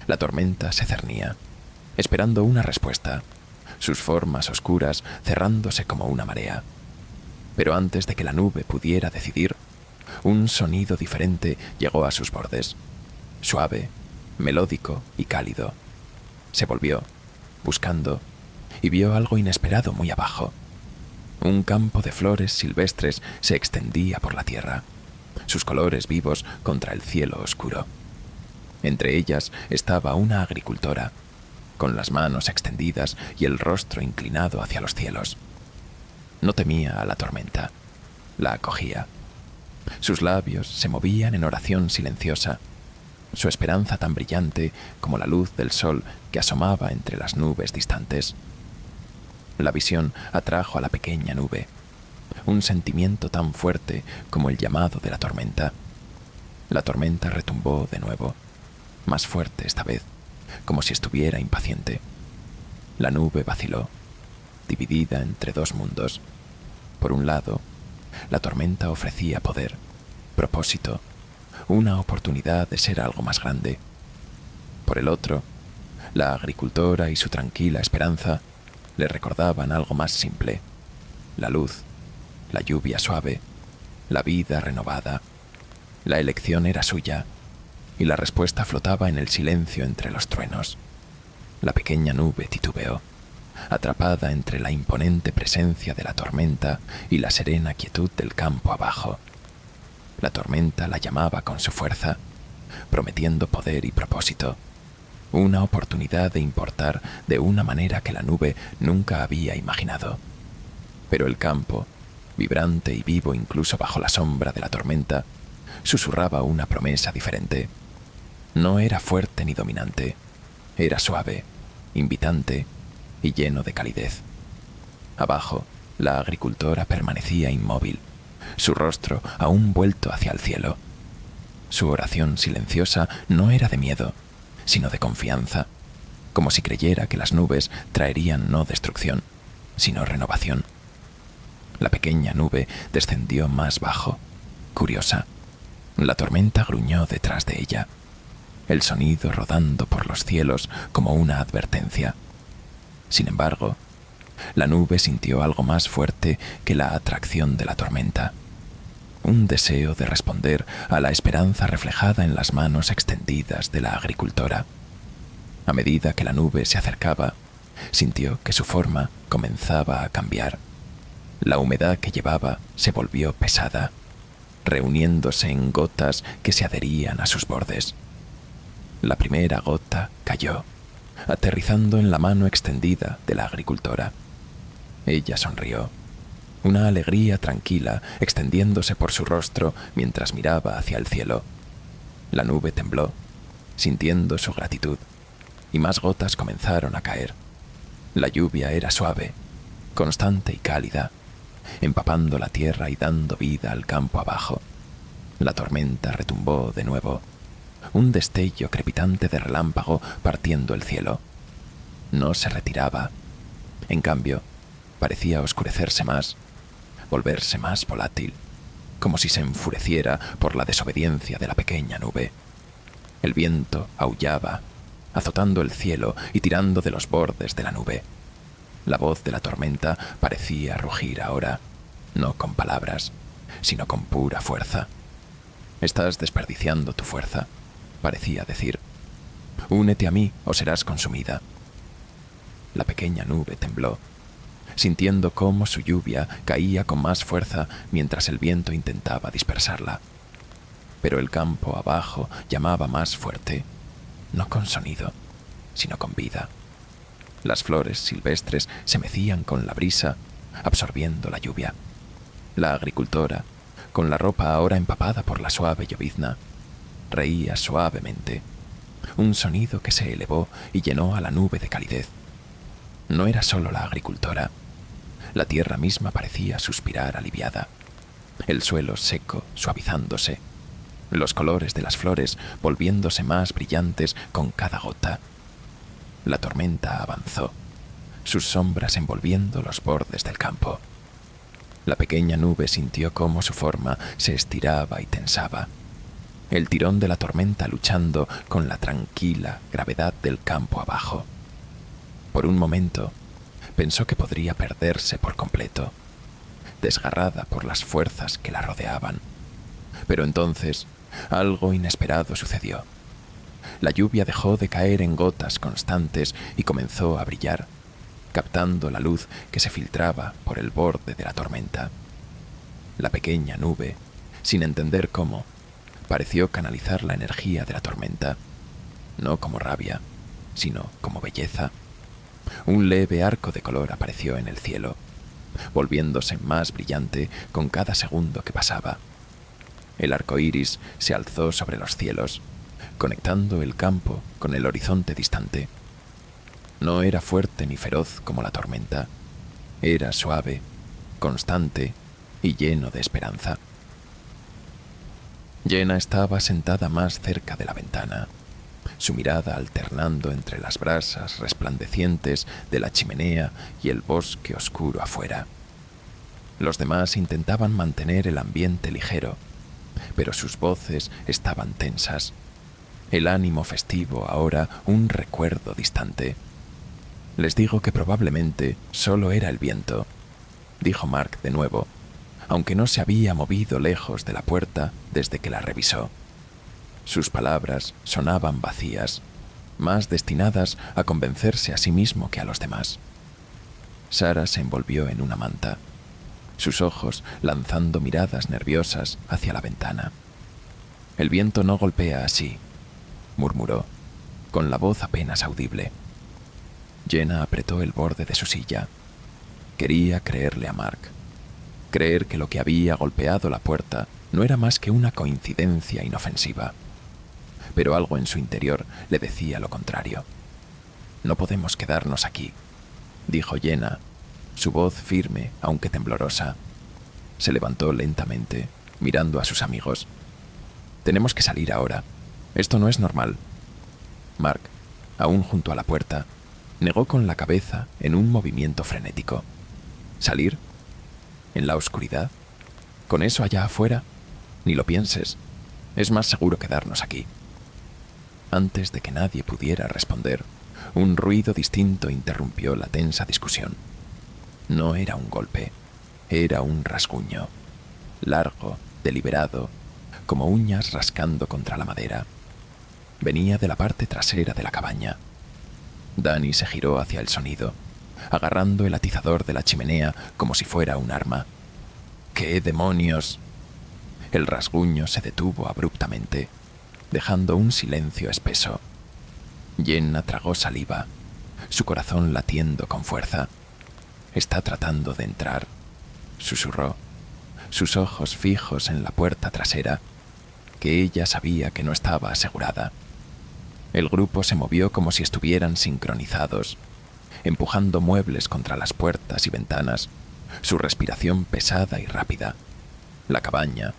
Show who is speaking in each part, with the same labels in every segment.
Speaker 1: La tormenta se cernía, esperando una respuesta, sus formas oscuras cerrándose como una marea. Pero antes de que la nube pudiera decidir, un sonido diferente llegó a sus bordes, suave, melódico y cálido. Se volvió, buscando, y vio algo inesperado muy abajo. Un campo de flores silvestres se extendía por la tierra, sus colores vivos contra el cielo oscuro. Entre ellas estaba una agricultora, con las manos extendidas y el rostro inclinado hacia los cielos. No temía a la tormenta, la acogía. Sus labios se movían en oración silenciosa, su esperanza tan brillante como la luz del sol que asomaba entre las nubes distantes. La visión atrajo a la pequeña nube, un sentimiento tan fuerte como el llamado de la tormenta. La tormenta retumbó de nuevo, más fuerte esta vez, como si estuviera impaciente. La nube vaciló, dividida entre dos mundos. Por un lado, la tormenta ofrecía poder, propósito, una oportunidad de ser algo más grande. Por el otro, la agricultora y su tranquila esperanza le recordaban algo más simple: la luz, la lluvia suave, la vida renovada. La elección era suya, y la respuesta flotaba en el silencio entre los truenos. La pequeña nube titubeó, atrapada entre la imponente presencia de la tormenta y la serena quietud del campo abajo. La tormenta la llamaba con su fuerza, prometiendo poder y propósito, una oportunidad de importar de una manera que la nube nunca había imaginado. Pero el campo, vibrante y vivo incluso bajo la sombra de la tormenta, susurraba una promesa diferente. No era fuerte ni dominante, era suave, invitante y lleno de calidez. Abajo, la agricultora permanecía inmóvil, su rostro aún vuelto hacia el cielo. Su oración silenciosa no era de miedo, sino de confianza, como si creyera que las nubes traerían no destrucción, sino renovación. La pequeña nube descendió más bajo, curiosa. La tormenta gruñó detrás de ella, el sonido rodando por los cielos como una advertencia. Sin embargo, la nube sintió algo más fuerte que la atracción de la tormenta, un deseo de responder a la esperanza reflejada en las manos extendidas de la agricultora. A medida que la nube se acercaba, sintió que su forma comenzaba a cambiar. La humedad que llevaba se volvió pesada, reuniéndose en gotas que se adherían a sus bordes. La primera gota cayó, aterrizando en la mano extendida de la agricultora. Ella sonrió, una alegría tranquila extendiéndose por su rostro mientras miraba hacia el cielo. La nube tembló, sintiendo su gratitud, y más gotas comenzaron a caer. La lluvia era suave, constante y cálida, empapando la tierra y dando vida al campo abajo. La tormenta retumbó de nuevo, un destello crepitante de relámpago partiendo el cielo. No se retiraba. En cambio, parecía oscurecerse más, volverse más volátil, como si se enfureciera por la desobediencia de la pequeña nube. El viento aullaba, azotando el cielo y tirando de los bordes de la nube. La voz de la tormenta parecía rugir ahora, no con palabras, sino con pura fuerza. «Estás desperdiciando tu fuerza», parecía decir. «Únete a mí o serás consumida». La pequeña nube tembló, sintiendo cómo su lluvia caía con más fuerza mientras el viento intentaba dispersarla. Pero el campo abajo llamaba más fuerte, no con sonido, sino con vida. Las flores silvestres se mecían con la brisa, absorbiendo la lluvia. La agricultora, con la ropa ahora empapada por la suave llovizna, reía suavemente, un sonido que se elevó y llenó a la nube de calidez. No era solo la agricultora. La tierra misma parecía suspirar aliviada, el suelo seco suavizándose, los colores de las flores volviéndose más brillantes con cada gota. La tormenta avanzó, sus sombras envolviendo los bordes del campo. La pequeña nube sintió cómo su forma se estiraba y tensaba. el tirón de la tormenta luchando con la tranquila gravedad del campo abajo. Por un momento, pensó que podría perderse por completo, desgarrada por las fuerzas que la rodeaban. Pero entonces, algo inesperado sucedió. La lluvia dejó de caer en gotas constantes y comenzó a brillar, captando la luz que se filtraba por el borde de la tormenta. La pequeña nube, sin entender cómo, pareció canalizar la energía de la tormenta, no como rabia, sino como belleza. Un leve arco de color apareció en el cielo, volviéndose más brillante con cada segundo que pasaba. El arco iris se alzó sobre los cielos, conectando el campo con el horizonte distante. No era fuerte ni feroz como la tormenta, era suave, constante y lleno de esperanza. Jenna estaba sentada más cerca de la ventana, su mirada alternando entre las brasas resplandecientes de la chimenea y el bosque oscuro afuera. Los demás intentaban mantener el ambiente ligero, pero sus voces estaban tensas, el ánimo festivo ahora un recuerdo distante. Les digo que probablemente solo era el viento, dijo Mark de nuevo, aunque no se había movido lejos de la puerta desde que la revisó. Sus palabras sonaban vacías, más destinadas a convencerse a sí mismo que a los demás. Sara se envolvió en una manta, sus ojos lanzando miradas nerviosas hacia la ventana. «El viento no golpea así», murmuró, con la voz apenas audible. Jenna apretó el borde de su silla. Quería creerle a Mark, creer que lo que había golpeado la puerta no era más que una coincidencia inofensiva. Pero algo en su interior le decía lo contrario. «No podemos quedarnos aquí», dijo Jenna, su voz firme aunque temblorosa. Se levantó lentamente, mirando a sus amigos. «Tenemos que salir ahora. Esto no es normal». Mark, aún junto a la puerta, negó con la cabeza en un movimiento frenético. «¿Salir? ¿En la oscuridad? ¿Con eso allá afuera? Ni lo pienses. Es más seguro quedarnos aquí». Antes de que nadie pudiera responder, un ruido distinto interrumpió la tensa discusión. No era un golpe, era un rasguño, largo, deliberado, como uñas rascando contra la madera. Venía de la parte trasera de la cabaña. Danny se giró hacia el sonido, agarrando el atizador de la chimenea como si fuera un arma. «¡Qué demonios!». El rasguño se detuvo abruptamente, dejando un silencio espeso. Jenna tragó saliva, su corazón latiendo con fuerza. «Está tratando de entrar», susurró, sus ojos fijos en la puerta trasera, que ella sabía que no estaba asegurada. El grupo se movió como si estuvieran sincronizados, empujando muebles contra las puertas y ventanas, su respiración pesada y rápida. La cabaña,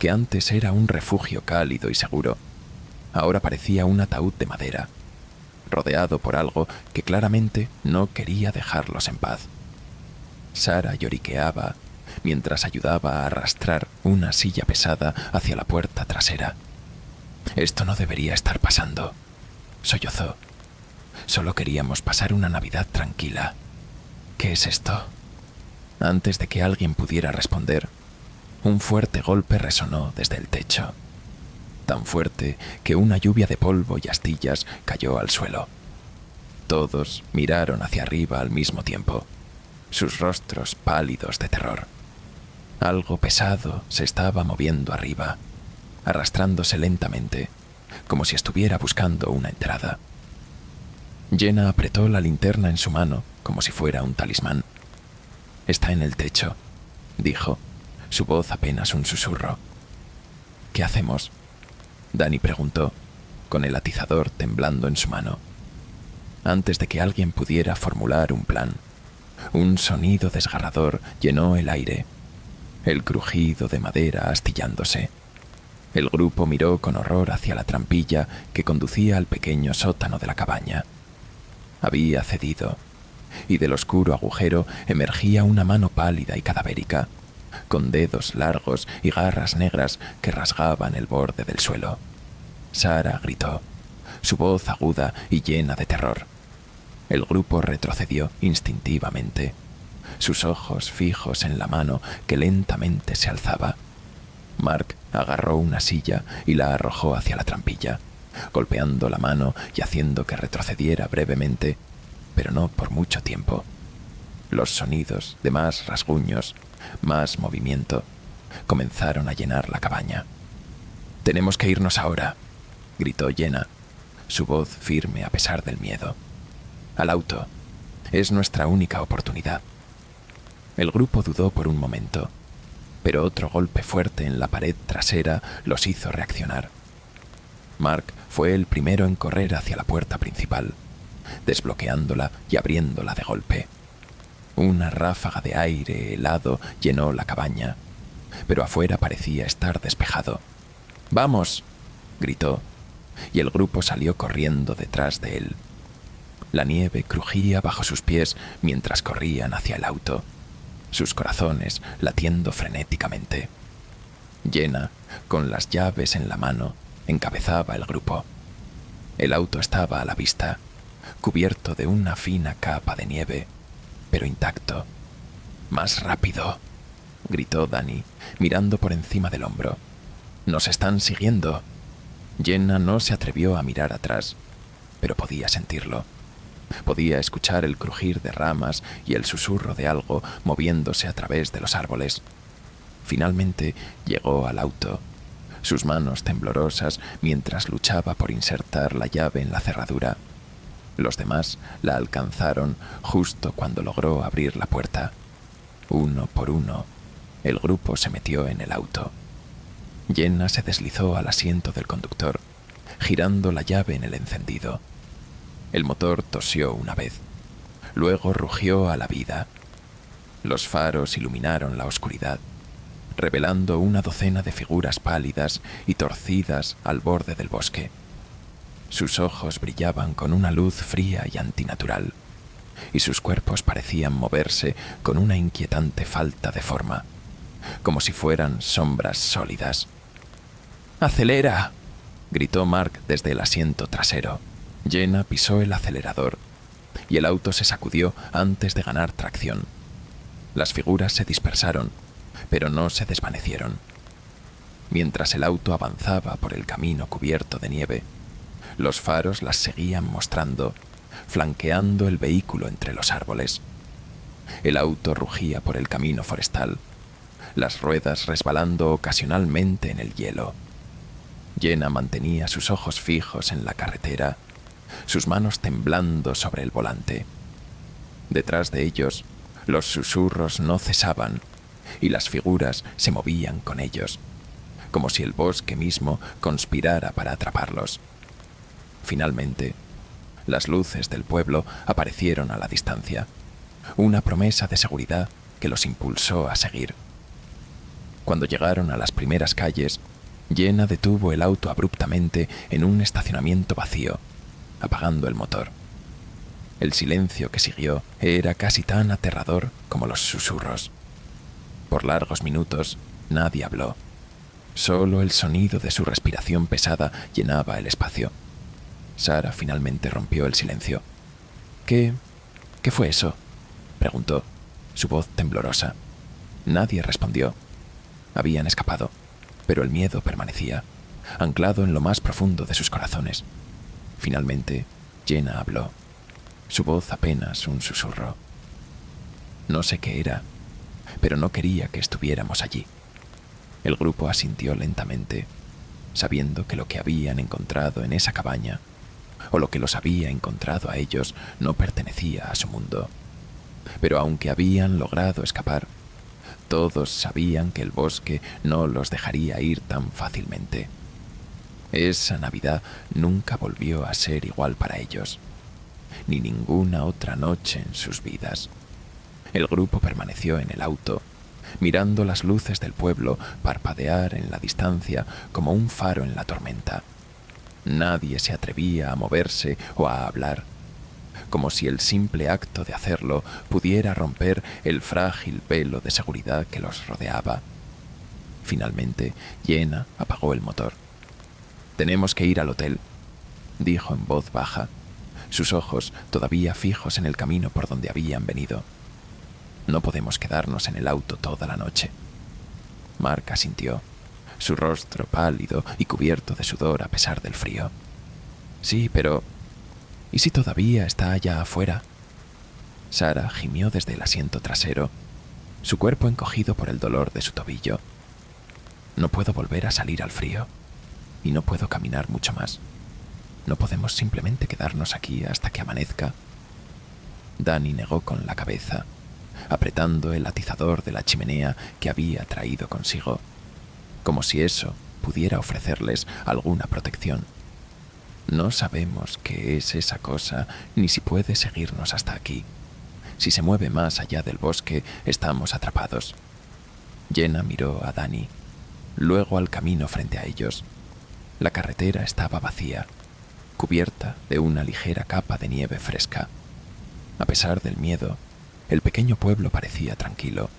Speaker 1: que antes era un refugio cálido y seguro, ahora parecía un ataúd de madera, rodeado por algo que claramente no quería dejarlos en paz. Sara lloriqueaba mientras ayudaba a arrastrar una silla pesada hacia la puerta trasera. «Esto no debería estar pasando», sollozó. «Solo queríamos pasar una Navidad tranquila. ¿Qué es esto?». Antes de que alguien pudiera responder, un fuerte golpe resonó desde el techo, tan fuerte que una lluvia de polvo y astillas cayó al suelo. Todos miraron hacia arriba al mismo tiempo, sus rostros pálidos de terror. Algo pesado se estaba moviendo arriba, arrastrándose lentamente, como si estuviera buscando una entrada. Jenna apretó la linterna en su mano como si fuera un talismán. «Está en el techo», dijo, su voz apenas un susurro. «¿Qué hacemos?», Danny preguntó, con el atizador temblando en su mano. Antes de que alguien pudiera formular un plan, un sonido desgarrador llenó el aire, el crujido de madera astillándose. El grupo miró con horror hacia la trampilla que conducía al pequeño sótano de la cabaña. Había cedido, y del oscuro agujero emergía una mano pálida y cadavérica, con dedos largos y garras negras que rasgaban el borde del suelo. Sarah gritó, su voz aguda y llena de terror. El grupo retrocedió instintivamente, sus ojos fijos en la mano que lentamente se alzaba. Mark agarró una silla y la arrojó hacia la trampilla, golpeando la mano y haciendo que retrocediera brevemente, pero no por mucho tiempo. Los sonidos de más rasguños, más movimiento, comenzaron a llenar la cabaña. «Tenemos que irnos ahora», gritó Jenna, su voz firme a pesar del miedo. «Al auto. Es nuestra única oportunidad». El grupo dudó por un momento, pero otro golpe fuerte en la pared trasera los hizo reaccionar. Mark fue el primero en correr hacia la puerta principal, desbloqueándola y abriéndola de golpe. Una ráfaga de aire helado llenó la cabaña, pero afuera parecía estar despejado. «¡Vamos!», gritó, y el grupo salió corriendo detrás de él. La nieve crujía bajo sus pies mientras corrían hacia el auto, sus corazones latiendo frenéticamente. Jenna, con las llaves en la mano, encabezaba el grupo. El auto estaba a la vista, cubierto de una fina capa de nieve, pero intacto. «¡Más rápido!», gritó Danny, mirando por encima del hombro. «¡Nos están siguiendo!». Jenna no se atrevió a mirar atrás, pero podía sentirlo. Podía escuchar el crujir de ramas y el susurro de algo moviéndose a través de los árboles. Finalmente llegó al auto, sus manos temblorosas mientras luchaba por insertar la llave en la cerradura. Los demás la alcanzaron justo cuando logró abrir la puerta. Uno por uno, el grupo se metió en el auto. Jenna se deslizó al asiento del conductor, girando la llave en el encendido. El motor tosió una vez, luego rugió a la vida. Los faros iluminaron la oscuridad, revelando una docena de figuras pálidas y torcidas al borde del bosque. Sus ojos brillaban con una luz fría y antinatural, y sus cuerpos parecían moverse con una inquietante falta de forma, como si fueran sombras sólidas. «¡Acelera!», gritó Mark desde el asiento trasero. Jenna pisó el acelerador, y el auto se sacudió antes de ganar tracción. Las figuras se dispersaron, pero no se desvanecieron. Mientras el auto avanzaba por el camino cubierto de nieve, los faros las seguían mostrando, flanqueando el vehículo entre los árboles. El auto rugía por el camino forestal, las ruedas resbalando ocasionalmente en el hielo. Jenna mantenía sus ojos fijos en la carretera, sus manos temblando sobre el volante. Detrás de ellos, los susurros no cesaban y las figuras se movían con ellos, como si el bosque mismo conspirara para atraparlos. Finalmente, las luces del pueblo aparecieron a la distancia, una promesa de seguridad que los impulsó a seguir. Cuando llegaron a las primeras calles, Jenna detuvo el auto abruptamente en un estacionamiento vacío, apagando el motor. El silencio que siguió era casi tan aterrador como los susurros. Por largos minutos nadie habló. Solo el sonido de su respiración pesada llenaba el espacio. Sarah finalmente rompió el silencio. ¿Qué fue eso?», preguntó, su voz temblorosa. Nadie respondió. Habían escapado, pero el miedo permanecía, anclado en lo más profundo de sus corazones. Finalmente, Jenna habló, su voz apenas un susurro. «No sé qué era, pero no quería que estuviéramos allí». El grupo asintió lentamente, sabiendo que lo que habían encontrado en esa cabaña, o lo que los había encontrado a ellos, no pertenecía a su mundo. Pero aunque habían logrado escapar, todos sabían que el bosque no los dejaría ir tan fácilmente. Esa Navidad nunca volvió a ser igual para ellos, ni ninguna otra noche en sus vidas. El grupo permaneció en el auto, mirando las luces del pueblo parpadear en la distancia como un faro en la tormenta. Nadie se atrevía a moverse o a hablar. como si el simple acto de hacerlo pudiera romper el frágil velo de seguridad que los rodeaba. Finalmente, Jenna apagó el motor. «Tenemos que ir al hotel», dijo en voz baja, sus ojos todavía fijos en el camino por donde habían venido. «No podemos quedarnos en el auto toda la noche». Mark asintió, su rostro pálido y cubierto de sudor a pesar del frío. «Sí, pero ¿y si todavía está allá afuera?». Sarah gimió desde el asiento trasero, su cuerpo encogido por el dolor de su tobillo. «No puedo volver a salir al frío, y no puedo caminar mucho más. No podemos simplemente quedarnos aquí hasta que amanezca». Danny negó con la cabeza, apretando el atizador de la chimenea que había traído consigo, como si eso pudiera ofrecerles alguna protección. «No sabemos qué es esa cosa, ni si puede seguirnos hasta aquí. Si se mueve más allá del bosque, estamos atrapados». Jenna miró a Danny, luego al camino frente a ellos. La carretera estaba vacía, cubierta de una ligera capa de nieve fresca. A pesar del miedo, el pequeño pueblo parecía tranquilo,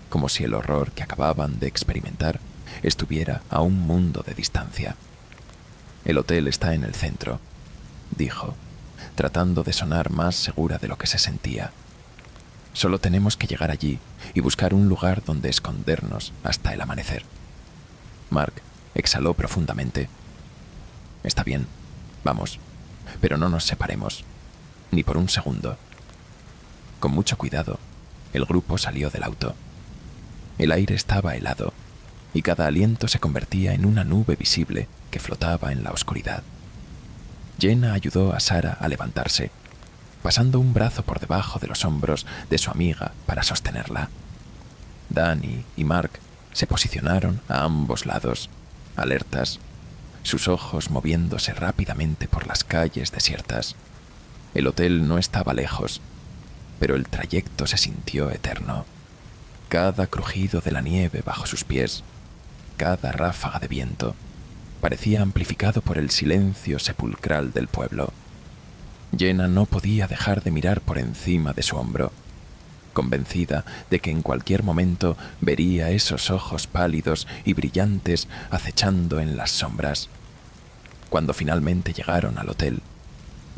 Speaker 1: como si el horror que acababan de experimentar estuviera a un mundo de distancia. «El hotel está en el centro», dijo, tratando de sonar más segura de lo que se sentía. «Solo tenemos que llegar allí y buscar un lugar donde escondernos hasta el amanecer». Mark exhaló profundamente. «Está bien, vamos, pero no nos separemos, ni por un segundo». Con mucho cuidado, el grupo salió del auto. El aire estaba helado, y cada aliento se convertía en una nube visible que flotaba en la oscuridad. Jenna ayudó a Sarah a levantarse, pasando un brazo por debajo de los hombros de su amiga para sostenerla. Danny y Mark se posicionaron a ambos lados, alertas, sus ojos moviéndose rápidamente por las calles desiertas. El hotel no estaba lejos, pero el trayecto se sintió eterno. Cada crujido de la nieve bajo sus pies, cada ráfaga de viento, parecía amplificado por el silencio sepulcral del pueblo. Jenna no podía dejar de mirar por encima de su hombro, convencida de que en cualquier momento vería esos ojos pálidos y brillantes acechando en las sombras. Cuando finalmente llegaron al hotel,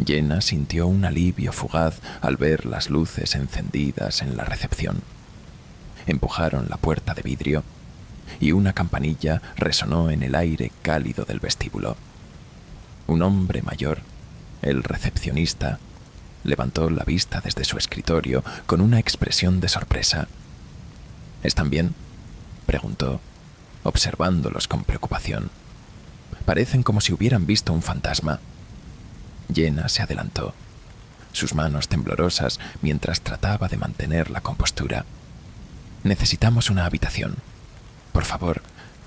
Speaker 1: Jenna sintió un alivio fugaz al ver las luces encendidas en la recepción. Empujaron la puerta de vidrio y una campanilla resonó en el aire cálido del vestíbulo. Un hombre mayor, el recepcionista, levantó la vista desde su escritorio con una expresión de sorpresa. «¿Están bien?», preguntó, observándolos con preocupación. «Parecen como si hubieran visto un fantasma». Jenna se adelantó, sus manos temblorosas mientras trataba de mantener la compostura. «Necesitamos una habitación. Por favor,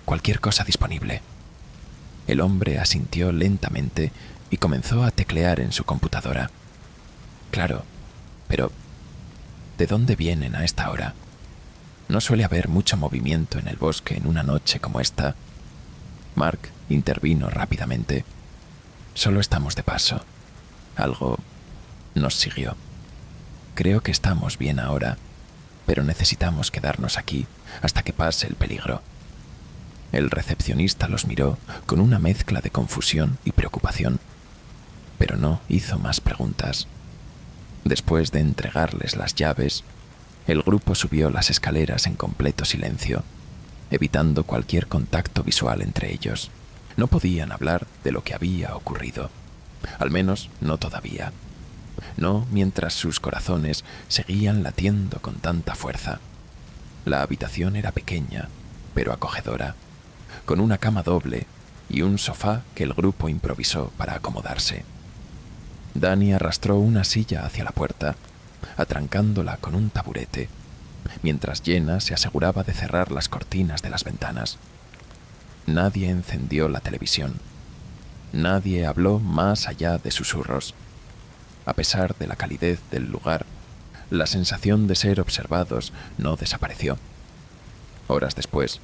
Speaker 1: cualquier cosa disponible». El hombre asintió lentamente y comenzó a teclear en su computadora. «Claro, pero ¿de dónde vienen a esta hora? No suele haber mucho movimiento en el bosque en una noche como esta». Mark intervino rápidamente. «Solo estamos de paso. Algo nos siguió. Creo que estamos bien ahora, pero necesitamos quedarnos aquí hasta que pase el peligro». El recepcionista los miró con una mezcla de confusión y preocupación, pero no hizo más preguntas. Después de entregarles las llaves, el grupo subió las escaleras en completo silencio, evitando cualquier contacto visual entre ellos. No podían hablar de lo que había ocurrido, al menos no todavía. No mientras sus corazones seguían latiendo con tanta fuerza. La habitación era pequeña, pero acogedora, con una cama doble y un sofá que el grupo improvisó para acomodarse. Danny arrastró una silla hacia la puerta, atrancándola con un taburete, mientras Jenna se aseguraba de cerrar las cortinas de las ventanas. Nadie encendió la televisión. Nadie habló más allá de susurros. A pesar de la calidez del lugar, la sensación de ser observados no desapareció. Horas después,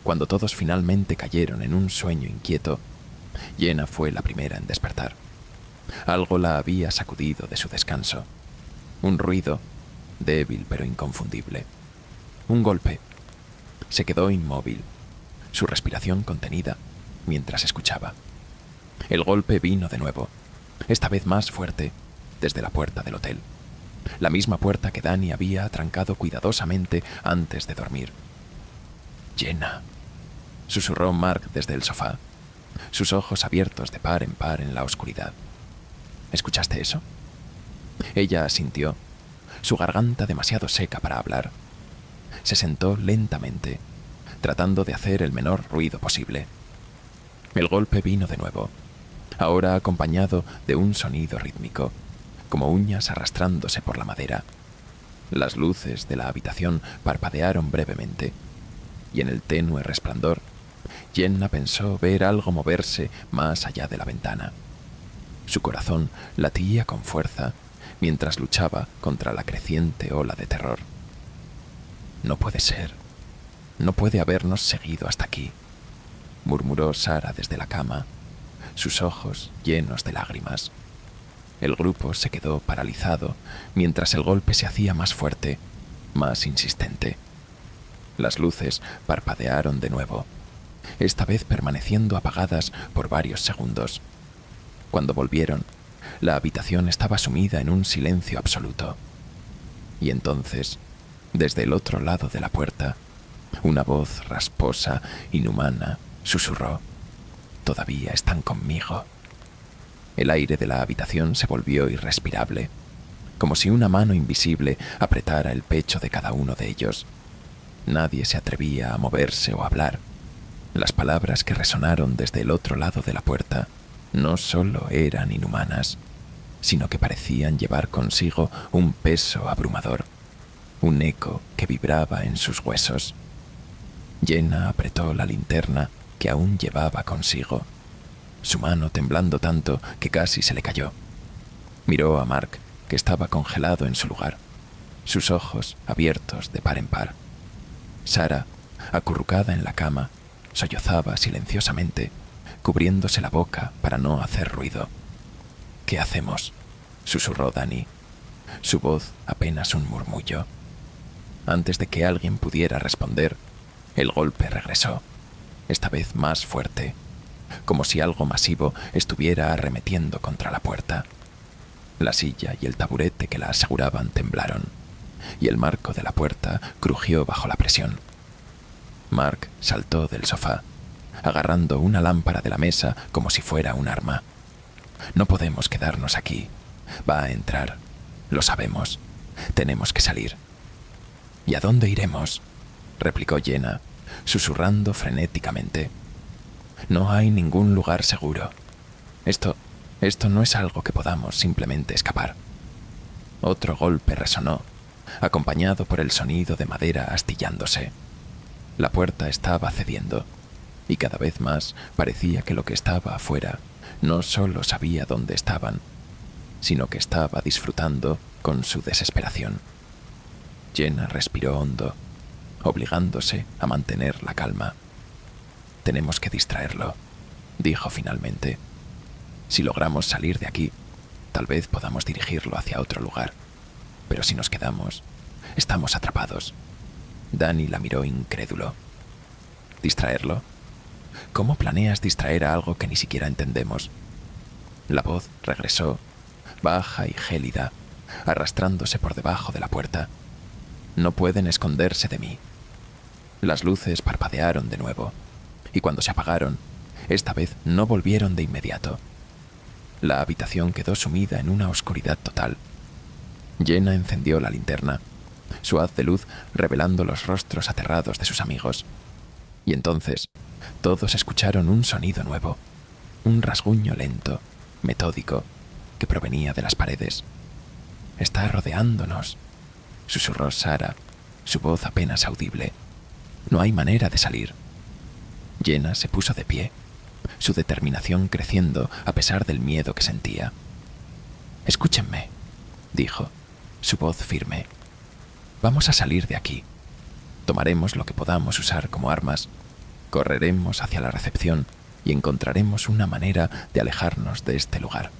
Speaker 1: cuando todos finalmente cayeron en un sueño inquieto, Jenna fue la primera en despertar. Algo la había sacudido de su descanso. Un ruido, débil pero inconfundible. Un golpe. Se quedó inmóvil, su respiración contenida, mientras escuchaba. El golpe vino de nuevo, esta vez más fuerte, desde la puerta del hotel. La misma puerta que Dani había atrancado cuidadosamente antes de dormir. «Jenna», susurró Mark desde el sofá, sus ojos abiertos de par en la oscuridad. «¿Escuchaste eso?» Ella asintió, su garganta demasiado seca para hablar. Se sentó lentamente, tratando de hacer el menor ruido posible. El golpe vino de nuevo, ahora acompañado de un sonido rítmico, como uñas arrastrándose por la madera. Las luces de la habitación parpadearon brevemente, y en el tenue resplandor, Jenna pensó ver algo moverse más allá de la ventana. Su corazón latía con fuerza mientras luchaba contra la creciente ola de terror. «No puede ser. No puede habernos seguido hasta aquí», murmuró Sara desde la cama, sus ojos llenos de lágrimas. El grupo se quedó paralizado mientras el golpe se hacía más fuerte, más insistente. Las luces parpadearon de nuevo, esta vez permaneciendo apagadas por varios segundos. Cuando volvieron, la habitación estaba sumida en un silencio absoluto. Y entonces, desde el otro lado de la puerta, una voz rasposa, inhumana, susurró: «Todavía están conmigo». El aire de la habitación se volvió irrespirable, como si una mano invisible apretara el pecho de cada uno de ellos. Nadie se atrevía a moverse o hablar. Las palabras que resonaron desde el otro lado de la puerta no solo eran inhumanas, sino que parecían llevar consigo un peso abrumador, un eco que vibraba en sus huesos. Jenna apretó la linterna que aún llevaba consigo, su mano temblando tanto que casi se le cayó. Miró a Mark, que estaba congelado en su lugar, sus ojos abiertos de par en par. Sara, acurrucada en la cama, sollozaba silenciosamente, cubriéndose la boca para no hacer ruido. «¿Qué hacemos?», susurró Dani, su voz apenas un murmullo. Antes de que alguien pudiera responder, el golpe regresó, esta vez más fuerte, como si algo masivo estuviera arremetiendo contra la puerta. La silla y el taburete que la aseguraban temblaron, y el marco de la puerta crujió bajo la presión. Mark saltó del sofá, agarrando una lámpara de la mesa como si fuera un arma. «No podemos quedarnos aquí. Va a entrar. Lo sabemos. Tenemos que salir». «¿Y a dónde iremos?», replicó Jenna, susurrando frenéticamente. «No hay ningún lugar seguro. Esto no es algo que podamos simplemente escapar». Otro golpe resonó, acompañado por el sonido de madera astillándose. La puerta estaba cediendo, y cada vez más parecía que lo que estaba afuera no solo sabía dónde estaban, sino que estaba disfrutando con su desesperación. Jenna respiró hondo, obligándose a mantener la calma. «Tenemos que distraerlo», dijo finalmente. «Si logramos salir de aquí, tal vez podamos dirigirlo hacia otro lugar. Pero si nos quedamos, estamos atrapados». Dani la miró incrédulo. «¿Distraerlo? ¿Cómo planeas distraer a algo que ni siquiera entendemos?». La voz regresó, baja y gélida, arrastrándose por debajo de la puerta. «No pueden esconderse de mí». Las luces parpadearon de nuevo, y cuando se apagaron, esta vez no volvieron de inmediato. La habitación quedó sumida en una oscuridad total. Jenna encendió la linterna, su haz de luz revelando los rostros aterrados de sus amigos. Y entonces, todos escucharon un sonido nuevo, un rasguño lento, metódico, que provenía de las paredes. «Está rodeándonos», susurró Sara, su voz apenas audible. «No hay manera de salir». Jenna se puso de pie, su determinación creciendo a pesar del miedo que sentía. «Escúchenme», dijo, su voz firme. «Vamos a salir de aquí. Tomaremos lo que podamos usar como armas, correremos hacia la recepción y encontraremos una manera de alejarnos de este lugar.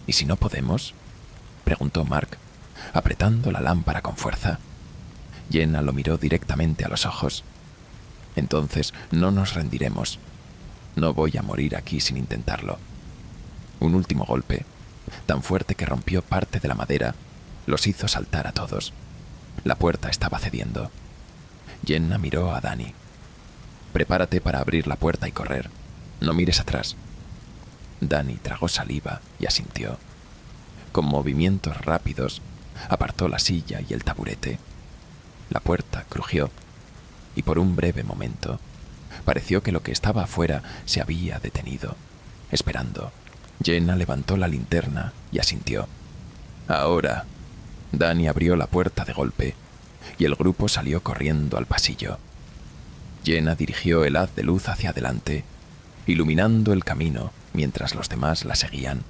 Speaker 1: ¿Y si no podemos?, preguntó Mark, apretando la lámpara con fuerza. Jenna lo miró directamente a los ojos. Entonces no nos rendiremos. No voy a morir aquí sin intentarlo. Un último golpe, tan fuerte que rompió parte de la madera, los hizo saltar a todos. La puerta estaba cediendo. Jenna miró a Danny. «Prepárate para abrir la puerta y correr. No mires atrás». Danny tragó saliva y asintió. Con movimientos rápidos, apartó la silla y el taburete. La puerta crujió, y por un breve momento, pareció que lo que estaba afuera se había detenido, esperando. Jenna levantó la linterna y asintió. «Ahora». Danny abrió la puerta de golpe, y el grupo salió corriendo al pasillo. Jenna dirigió el haz de luz hacia adelante, iluminando el camino mientras los demás la seguían.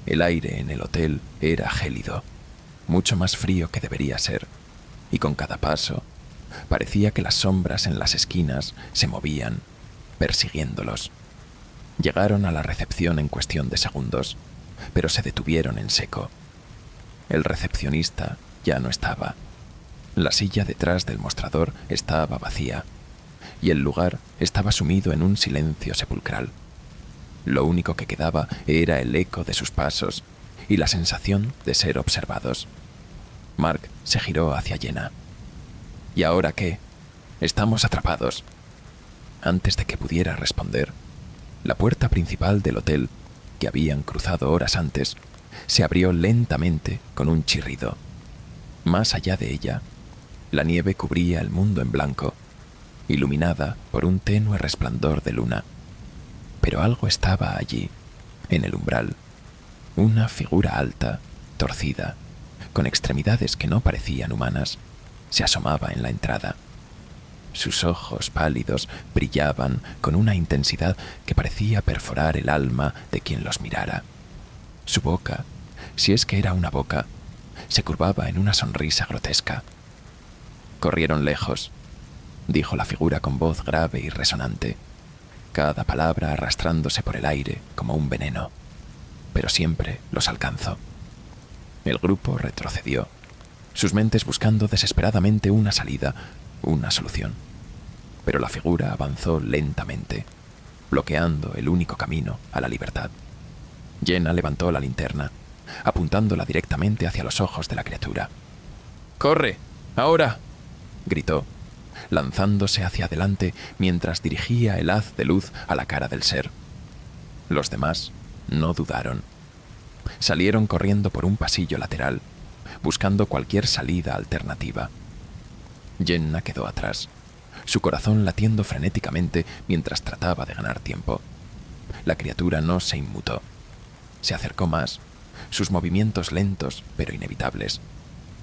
Speaker 1: El aire en el hotel era gélido, mucho más frío que debería ser, y con cada paso parecía que las sombras en las esquinas se movían, persiguiéndolos. Llegaron a la recepción en cuestión de segundos, pero se detuvieron en seco. El recepcionista ya no estaba. La silla detrás del mostrador estaba vacía, y el lugar estaba sumido en un silencio sepulcral. Lo único que quedaba era el eco de sus pasos y la sensación de ser observados. Mark se giró hacia Jenna. «¿Y ahora qué? Estamos atrapados». Antes de que pudiera responder, la puerta principal del hotel, que habían cruzado horas antes, se abrió lentamente con un chirrido. Más allá de ella, la nieve cubría el mundo en blanco, iluminada por un tenue resplandor de luna. Pero algo estaba allí, en el umbral, una figura alta, torcida, con extremidades que no parecían humanas, se asomaba en la entrada. Sus ojos pálidos brillaban con una intensidad que parecía perforar el alma de quien los mirara. Su boca, si es que era una boca, se curvaba en una sonrisa grotesca. «Corrieron lejos», dijo la figura con voz grave y resonante, cada palabra arrastrándose por el aire como un veneno. «Pero siempre los alcanzo». El grupo retrocedió, sus mentes buscando desesperadamente una salida, una solución. Pero la figura avanzó lentamente, bloqueando el único camino a la libertad. Jenna levantó la linterna, apuntándola directamente hacia los ojos de la criatura. «¡Corre! ¡Ahora!», gritó, lanzándose hacia adelante mientras dirigía el haz de luz a la cara del ser. Los demás no dudaron. Salieron corriendo por un pasillo lateral, buscando cualquier salida alternativa. Jenna quedó atrás, su corazón latiendo frenéticamente mientras trataba de ganar tiempo. La criatura no se inmutó. Se acercó más, sus movimientos lentos pero inevitables.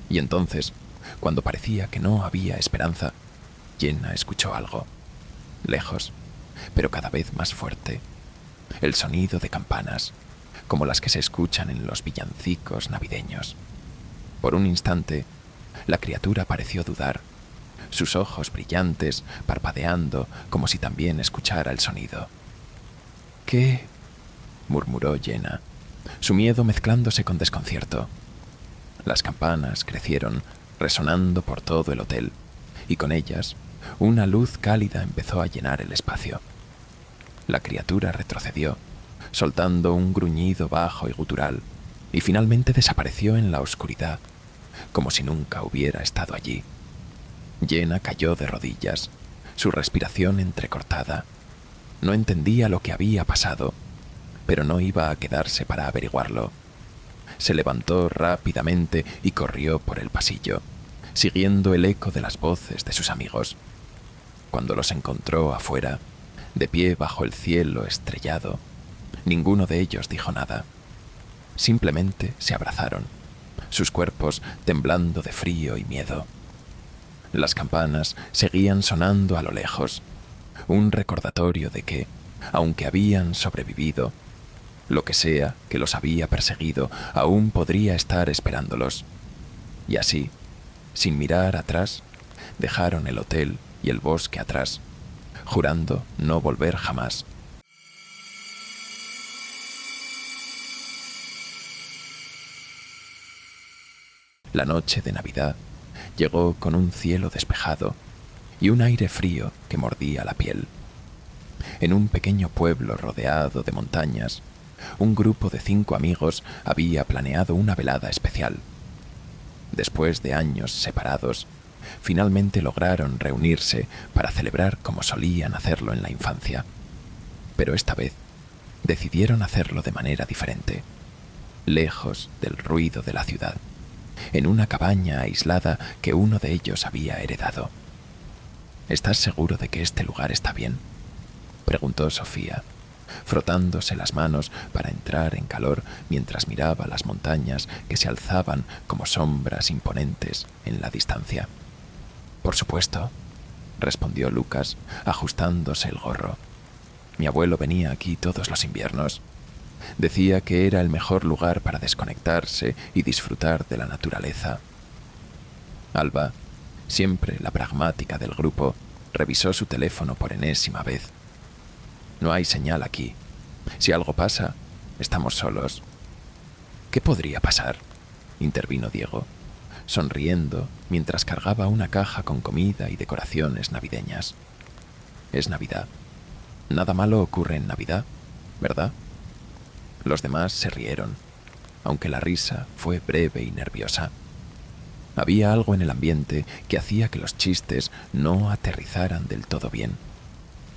Speaker 1: Y entonces, cuando parecía que no había esperanza, Jenna escuchó algo, lejos, pero cada vez más fuerte. El sonido de campanas, como las que se escuchan en los villancicos navideños. Por un instante, la criatura pareció dudar, sus ojos brillantes parpadeando como si también escuchara el sonido. «¿Qué?», murmuró Jenna, su miedo mezclándose con desconcierto. Las campanas crecieron, resonando por todo el hotel, y con ellas una luz cálida empezó a llenar el espacio. La criatura retrocedió, soltando un gruñido bajo y gutural, y finalmente desapareció en la oscuridad, como si nunca hubiera estado allí. Jenna cayó de rodillas, su respiración entrecortada. No entendía lo que había pasado, pero no iba a quedarse para averiguarlo. Se levantó rápidamente y corrió por el pasillo, siguiendo el eco de las voces de sus amigos. Cuando los encontró afuera, de pie bajo el cielo estrellado, ninguno de ellos dijo nada. Simplemente se abrazaron, sus cuerpos temblando de frío y miedo. Las campanas seguían sonando a lo lejos, un recordatorio de que, aunque habían sobrevivido, lo que sea que los había perseguido aún podría estar esperándolos. Y así, sin mirar atrás, dejaron el hotel y el bosque atrás, jurando no volver jamás. La noche de Navidad llegó con un cielo despejado y un aire frío que mordía la piel. En un pequeño pueblo rodeado de montañas, un grupo de 5 amigos había planeado una velada especial. Después de años separados, finalmente lograron reunirse para celebrar como solían hacerlo en la infancia. Pero esta vez decidieron hacerlo de manera diferente, lejos del ruido de la ciudad, en una cabaña aislada que uno de ellos había heredado. ¿Estás seguro de que este lugar está bien?, preguntó Sofía, frotándose las manos para entrar en calor mientras miraba las montañas que se alzaban como sombras imponentes en la distancia. Por supuesto, respondió Lucas, ajustándose el gorro. Mi abuelo venía aquí todos los inviernos. Decía que era el mejor lugar para desconectarse y disfrutar de la naturaleza. Alba, siempre la pragmática del grupo, revisó su teléfono por enésima vez. No hay señal aquí. Si algo pasa, estamos solos. ¿Qué podría pasar?, intervino Diego, sonriendo mientras cargaba una caja con comida y decoraciones navideñas. Es Navidad. Nada malo ocurre en Navidad, ¿verdad? Los demás se rieron, aunque la risa fue breve y nerviosa. Había algo en el ambiente que hacía que los chistes no aterrizaran del todo bien.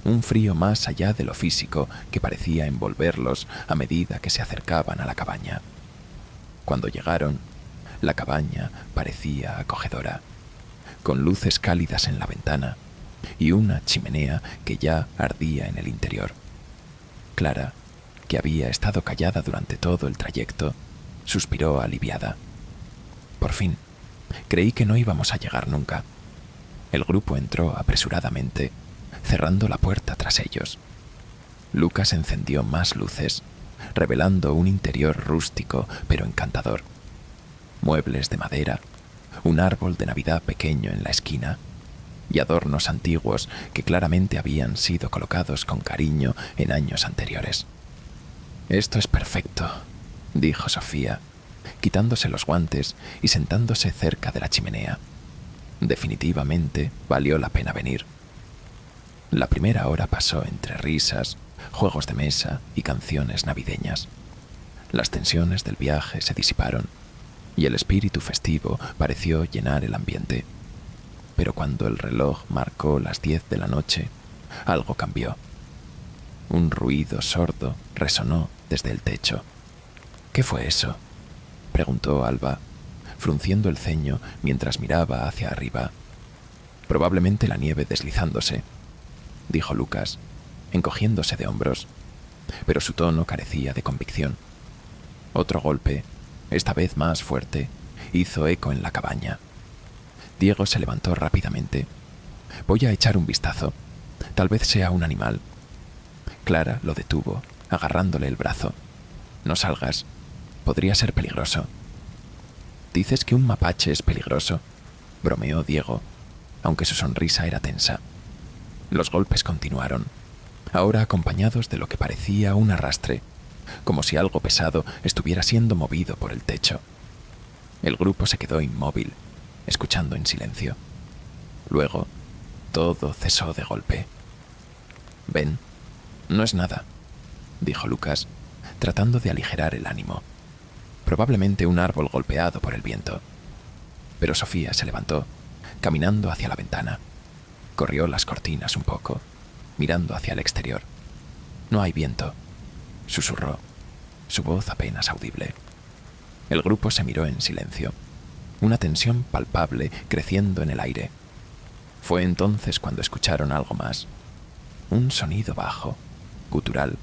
Speaker 1: Un frío más allá de lo físico que parecía envolverlos a medida que se acercaban a la cabaña. Cuando llegaron, la cabaña parecía acogedora, con luces cálidas en la ventana y una chimenea que ya ardía en el interior. Clara, que había estado callada durante todo el trayecto, suspiró aliviada. Por fin, creí que no íbamos a llegar nunca. El grupo entró apresuradamente, cerrando la puerta tras ellos. Lucas encendió más luces, revelando un interior rústico pero encantador. Muebles de madera, un árbol de Navidad pequeño en la esquina y adornos antiguos que claramente habían sido colocados con cariño en años anteriores. Esto es perfecto, dijo Sofía, quitándose los guantes y sentándose cerca de la chimenea. Definitivamente valió la pena venir. La primera hora pasó entre risas, juegos de mesa y canciones navideñas. Las tensiones del viaje se disiparon y el espíritu festivo pareció llenar el ambiente. Pero cuando el reloj marcó las 10 de la noche, algo cambió. Un ruido sordo resonó desde el techo. ¿Qué fue eso?, preguntó Alba, frunciendo el ceño mientras miraba hacia arriba. Probablemente la nieve deslizándose, dijo Lucas, encogiéndose de hombros, pero su tono carecía de convicción. Otro golpe, esta vez más fuerte, hizo eco en la cabaña. Diego se levantó rápidamente. Voy a echar un vistazo. Tal vez sea un animal. Clara lo detuvo, agarrándole el brazo. No salgas. Podría ser peligroso. ¿Dices que un mapache es peligroso?, bromeó Diego, aunque su sonrisa era tensa. Los golpes continuaron, ahora acompañados de lo que parecía un arrastre, como si algo pesado estuviera siendo movido por el techo. El grupo se quedó inmóvil, escuchando en silencio. Luego, todo cesó de golpe. «Ven, no es nada», dijo Lucas, tratando de aligerar el ánimo. Probablemente un árbol golpeado por el viento. Pero Sofía se levantó, caminando hacia la ventana. Corrió las cortinas un poco, mirando hacia el exterior. «No hay viento», susurró, su voz apenas audible. El grupo se miró en silencio, una tensión palpable creciendo en el aire. Fue entonces cuando escucharon algo más. Un sonido bajo, gutural,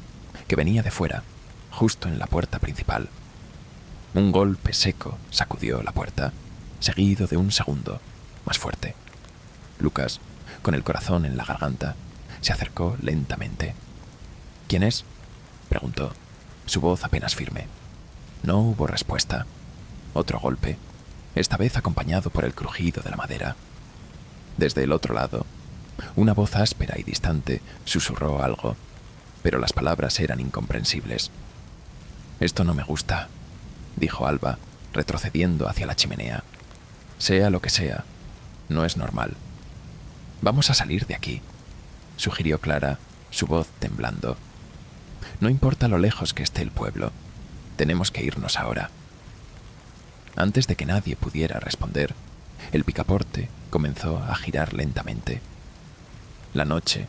Speaker 1: que venía de fuera, justo en la puerta principal. Un golpe seco sacudió la puerta, seguido de un segundo, más fuerte. Lucas, con el corazón en la garganta, se acercó lentamente. «¿Quién es?», preguntó, su voz apenas firme. No hubo respuesta. Otro golpe, esta vez acompañado por el crujido de la madera. Desde el otro lado, una voz áspera y distante susurró algo, pero las palabras eran incomprensibles. «Esto no me gusta», dijo Alba, retrocediendo hacia la chimenea. Sea lo que sea, no es normal. Vamos a salir de aquí, sugirió Clara, su voz temblando. No importa lo lejos que esté el pueblo, tenemos que irnos ahora. Antes de que nadie pudiera responder, el picaporte comenzó a girar lentamente. La noche,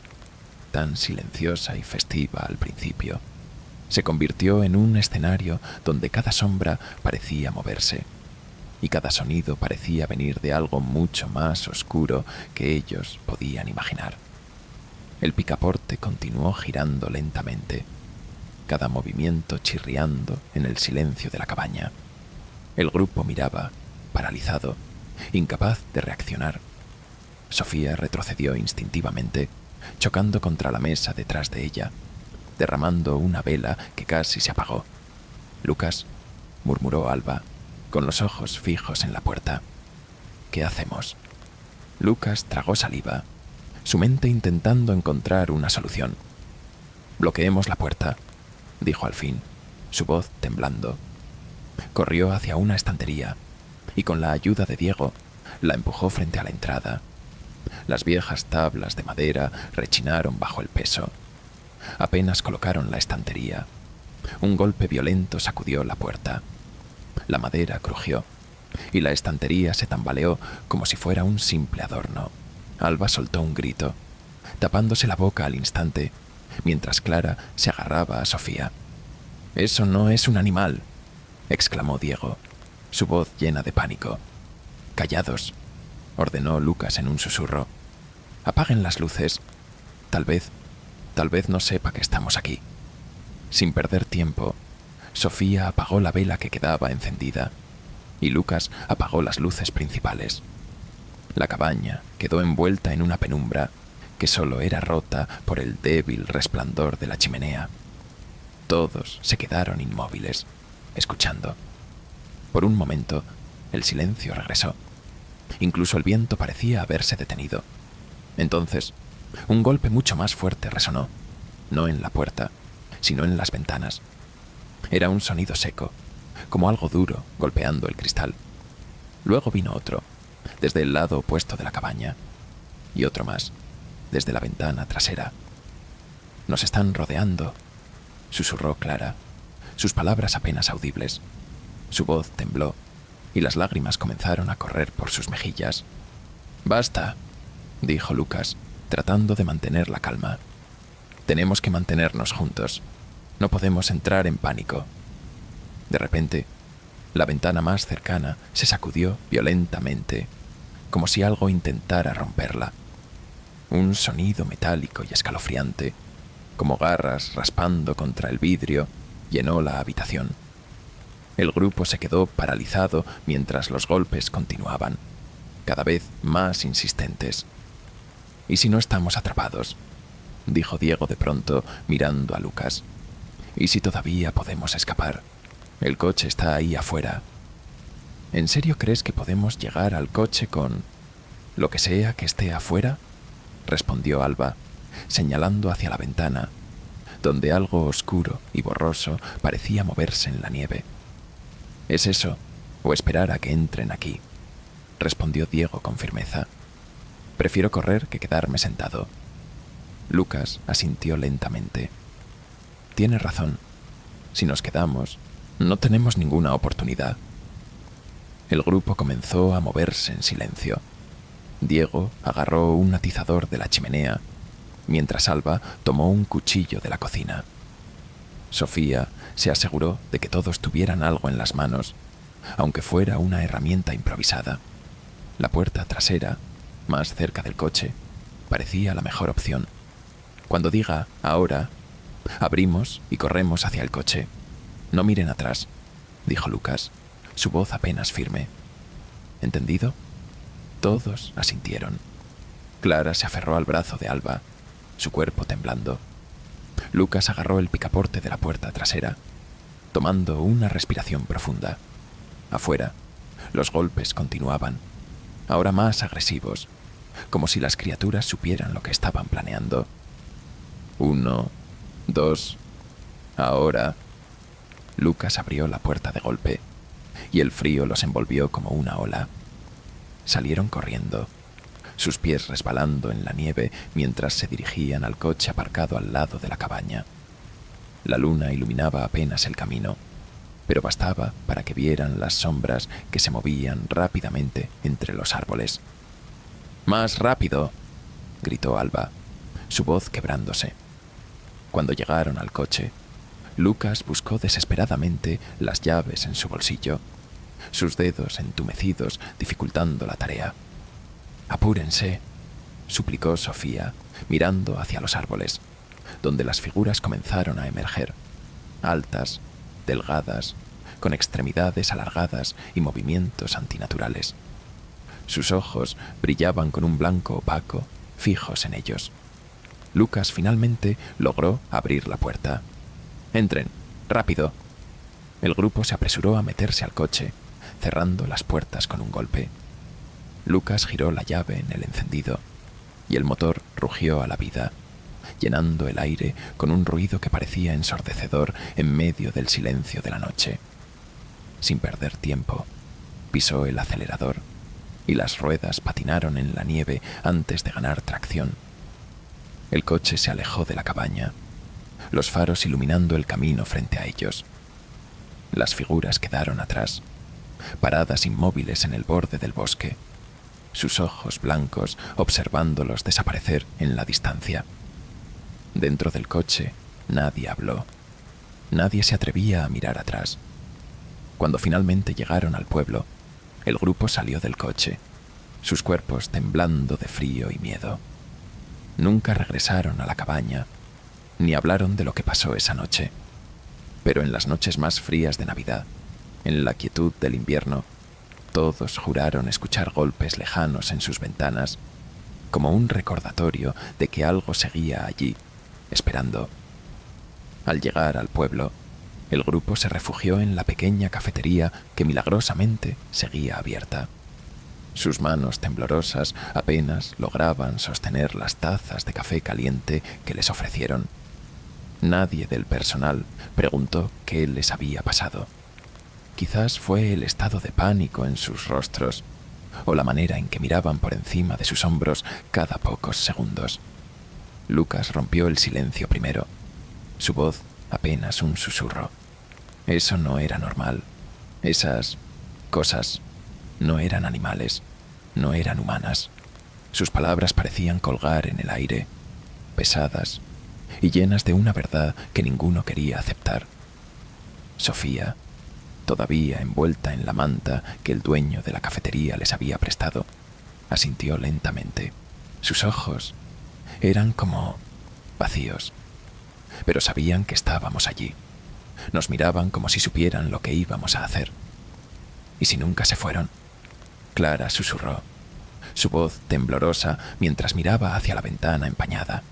Speaker 1: tan silenciosa y festiva al principio, se convirtió en un escenario donde cada sombra parecía moverse y cada sonido parecía venir de algo mucho más oscuro que ellos podían imaginar. El picaporte continuó girando lentamente, cada movimiento chirriando en el silencio de la cabaña. El grupo miraba, paralizado, incapaz de reaccionar. Sofía retrocedió instintivamente, chocando contra la mesa detrás de ella, derramando una vela que casi se apagó. «Lucas», murmuró Alba, con los ojos fijos en la puerta. «¿Qué hacemos?» Lucas tragó saliva, su mente intentando encontrar una solución. «Bloqueemos la puerta», dijo al fin, su voz temblando. Corrió hacia una estantería y con la ayuda de Diego la empujó frente a la entrada. Las viejas tablas de madera rechinaron bajo el peso. Apenas colocaron la estantería, un golpe violento sacudió la puerta. La madera crujió y la estantería se tambaleó como si fuera un simple adorno. Alba soltó un grito, tapándose la boca al instante, mientras Clara se agarraba a Sofía. «Eso no es un animal», exclamó Diego, su voz llena de pánico. «Callados», ordenó Lucas en un susurro. «Apaguen las luces. Tal vez no sepa que estamos aquí». Sin perder tiempo, Sofía apagó la vela que quedaba encendida y Lucas apagó las luces principales. La cabaña quedó envuelta en una penumbra que solo era rota por el débil resplandor de la chimenea. Todos se quedaron inmóviles, escuchando. Por un momento, el silencio regresó. Incluso el viento parecía haberse detenido. Entonces, un golpe mucho más fuerte resonó, no en la puerta, sino en las ventanas. Era un sonido seco, como algo duro golpeando el cristal. Luego vino otro, desde el lado opuesto de la cabaña, y otro más, desde la ventana trasera. «Nos están rodeando», susurró Clara, sus palabras apenas audibles. Su voz tembló y las lágrimas comenzaron a correr por sus mejillas. «Basta», dijo Lucas, tratando de mantener la calma. «Tenemos que mantenernos juntos. No podemos entrar en pánico». De repente, la ventana más cercana se sacudió violentamente, como si algo intentara romperla. Un sonido metálico y escalofriante, como garras raspando contra el vidrio, llenó la habitación. El grupo se quedó paralizado mientras los golpes continuaban, cada vez más insistentes. «¿Y si no estamos atrapados?», dijo Diego de pronto, mirando a Lucas. «¿Y si todavía podemos escapar? El coche está ahí afuera». «¿En serio crees que podemos llegar al coche con lo que sea que esté afuera?», respondió Alba, señalando hacia la ventana, donde algo oscuro y borroso parecía moverse en la nieve. «¿Es eso, o esperar a que entren aquí?», respondió Diego con firmeza. «Prefiero correr que quedarme sentado». Lucas asintió lentamente. «Tiene razón. Si nos quedamos, no tenemos ninguna oportunidad». El grupo comenzó a moverse en silencio. Diego agarró un atizador de la chimenea, mientras Alba tomó un cuchillo de la cocina. Sofía se aseguró de que todos tuvieran algo en las manos, aunque fuera una herramienta improvisada. La puerta trasera, más cerca del coche, parecía la mejor opción. «Cuando diga ahora, abrimos y corremos hacia el coche. No miren atrás», dijo Lucas, su voz apenas firme. «¿Entendido?». Todos asintieron. Clara se aferró al brazo de Alba, su cuerpo temblando. Lucas agarró el picaporte de la puerta trasera, tomando una respiración profunda. Afuera, los golpes continuaban, ahora más agresivos, como si las criaturas supieran lo que estaban planeando. 1, 2, ahora. Lucas abrió la puerta de golpe, y el frío los envolvió como una ola. salieron corriendo, sus pies resbalando en la nieve mientras se dirigían al coche aparcado al lado de la cabaña. La luna iluminaba apenas el camino, pero bastaba para que vieran las sombras que se movían rápidamente entre los árboles. ¡Más rápido!, gritó Alba, su voz quebrándose. Cuando llegaron al coche, Lucas buscó desesperadamente las llaves en su bolsillo, sus dedos entumecidos dificultando la tarea. «Apúrense», suplicó Sofía, mirando hacia los árboles, donde las figuras comenzaron a emerger, altas, delgadas, con extremidades alargadas y movimientos antinaturales. Sus ojos brillaban con un blanco opaco, fijos en ellos. Lucas finalmente logró abrir la puerta. «Entren, rápido». El grupo se apresuró a meterse al coche, cerrando las puertas con un golpe. Lucas giró la llave en el encendido y el motor rugió a la vida, llenando el aire con un ruido que parecía ensordecedor en medio del silencio de la noche. Sin perder tiempo, pisó el acelerador y las ruedas patinaron en la nieve antes de ganar tracción. El coche se alejó de la cabaña, los faros iluminando el camino frente a ellos. Las figuras quedaron atrás, paradas inmóviles en el borde del bosque, sus ojos blancos observándolos desaparecer en la distancia. Dentro del coche, nadie habló. Nadie se atrevía a mirar atrás. Cuando finalmente llegaron al pueblo, el grupo salió del coche, sus cuerpos temblando de frío y miedo. Nunca regresaron a la cabaña, ni hablaron de lo que pasó esa noche. Pero en las noches más frías de Navidad, en la quietud del invierno, todos juraron escuchar golpes lejanos en sus ventanas, como un recordatorio de que algo seguía allí, esperando. Al llegar al pueblo, el grupo se refugió en la pequeña cafetería que milagrosamente seguía abierta. Sus manos temblorosas apenas lograban sostener las tazas de café caliente que les ofrecieron. Nadie del personal preguntó qué les había pasado. Quizás fue el estado de pánico en sus rostros, o la manera en que miraban por encima de sus hombros cada pocos segundos. Lucas rompió el silencio primero, su voz apenas un susurro. Eso no era normal. Esas cosas no eran animales, no eran humanas. Sus palabras parecían colgar en el aire, pesadas y llenas de una verdad que ninguno quería aceptar. Sofía, todavía envuelta en la manta que el dueño de la cafetería les había prestado, asintió lentamente. Sus ojos eran como vacíos, pero sabían que estábamos allí. Nos miraban como si supieran lo que íbamos a hacer. ¿Y si nunca se fueron?, Clara susurró, su voz temblorosa mientras miraba hacia la ventana empañada.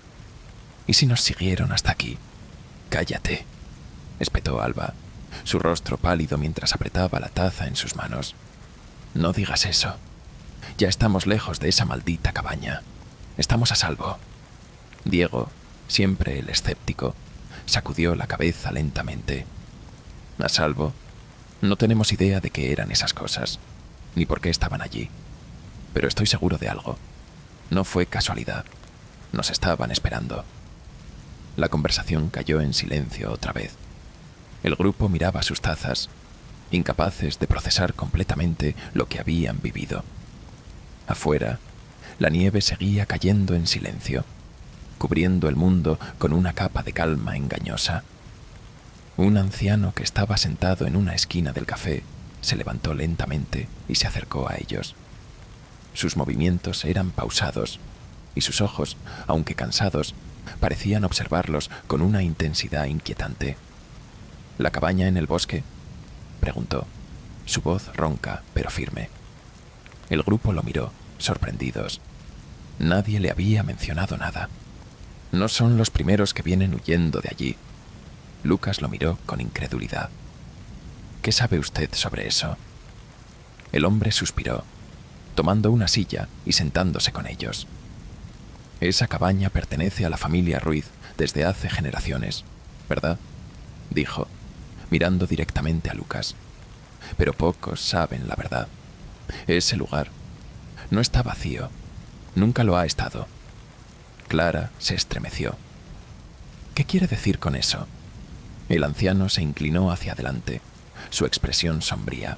Speaker 1: ¿Y si nos siguieron hasta aquí? «Cállate», espetó Alba, su rostro pálido mientras apretaba la taza en sus manos. «No digas eso. Ya estamos lejos de esa maldita cabaña. Estamos a salvo». Diego, siempre el escéptico, sacudió la cabeza lentamente. «¿A salvo? No tenemos idea de qué eran esas cosas, ni por qué estaban allí. Pero estoy seguro de algo. No fue casualidad. Nos estaban esperando». La conversación cayó en silencio otra vez. El grupo miraba sus tazas, incapaces de procesar completamente lo que habían vivido. Afuera, la nieve seguía cayendo en silencio, cubriendo el mundo con una capa de calma engañosa. Un anciano que estaba sentado en una esquina del café se levantó lentamente y se acercó a ellos. Sus movimientos eran pausados y sus ojos, aunque cansados, parecían observarlos con una intensidad inquietante. «¿La cabaña en el bosque?», preguntó, su voz ronca pero firme. El grupo lo miró, sorprendidos. Nadie le había mencionado nada. «No son los primeros que vienen huyendo de allí». Lucas lo miró con incredulidad. «¿Qué sabe usted sobre eso?». El hombre suspiró, tomando una silla y sentándose con ellos. «Esa cabaña pertenece a la familia Ruiz desde hace generaciones, ¿verdad?», dijo, mirando directamente a Lucas. «Pero pocos saben la verdad. Ese lugar no está vacío. Nunca lo ha estado. Clara se estremeció. ¿Qué quiere decir con eso? El anciano se inclinó hacia adelante, su expresión sombría.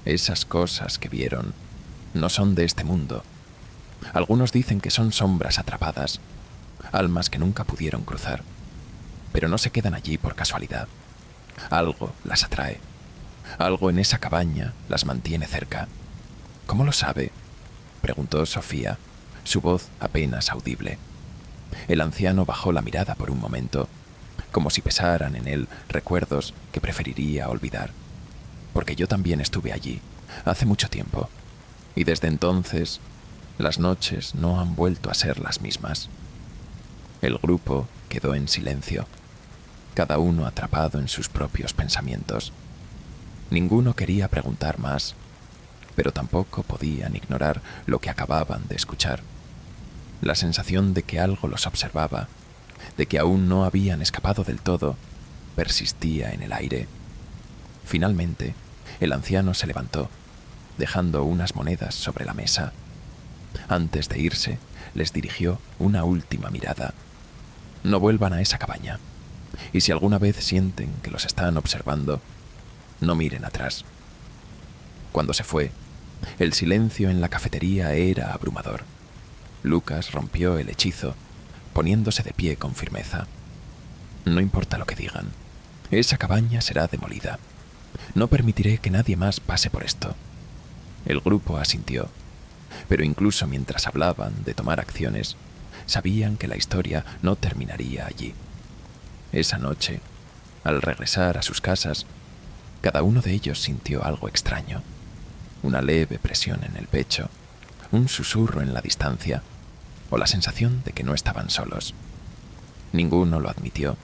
Speaker 1: Esas cosas que vieron no son de este mundo. Algunos dicen que son sombras atrapadas, almas que nunca pudieron cruzar, pero no se quedan allí por casualidad. Algo las atrae. Algo en esa cabaña las mantiene cerca. ¿Cómo lo sabe?, preguntó Sofía, su voz apenas audible. El anciano bajó la mirada por un momento, como si pesaran en él recuerdos que preferiría olvidar. Porque yo también estuve allí, hace mucho tiempo, y desde entonces las noches no han vuelto a ser las mismas. El grupo quedó en silencio, cada uno atrapado en sus propios pensamientos. Ninguno quería preguntar más, pero tampoco podían ignorar lo que acababan de escuchar. La sensación de que algo los observaba, de que aún no habían escapado del todo, persistía en el aire. Finalmente, el anciano se levantó, dejando unas monedas sobre la mesa. Antes de irse, les dirigió una última mirada. No vuelvan a esa cabaña, y si alguna vez sienten que los están observando, no miren atrás. Cuando se fue, el silencio en la cafetería era abrumador. Lucas rompió el hechizo, poniéndose de pie con firmeza. No importa lo que digan, esa cabaña será demolida. No permitiré que nadie más pase por esto. El grupo asintió, pero incluso mientras hablaban de tomar acciones, sabían que la historia no terminaría allí. Esa noche, al regresar a sus casas, cada uno de ellos sintió algo extraño. Una leve presión en el pecho, un susurro en la distancia, o la sensación de que no estaban solos. Ninguno lo admitió,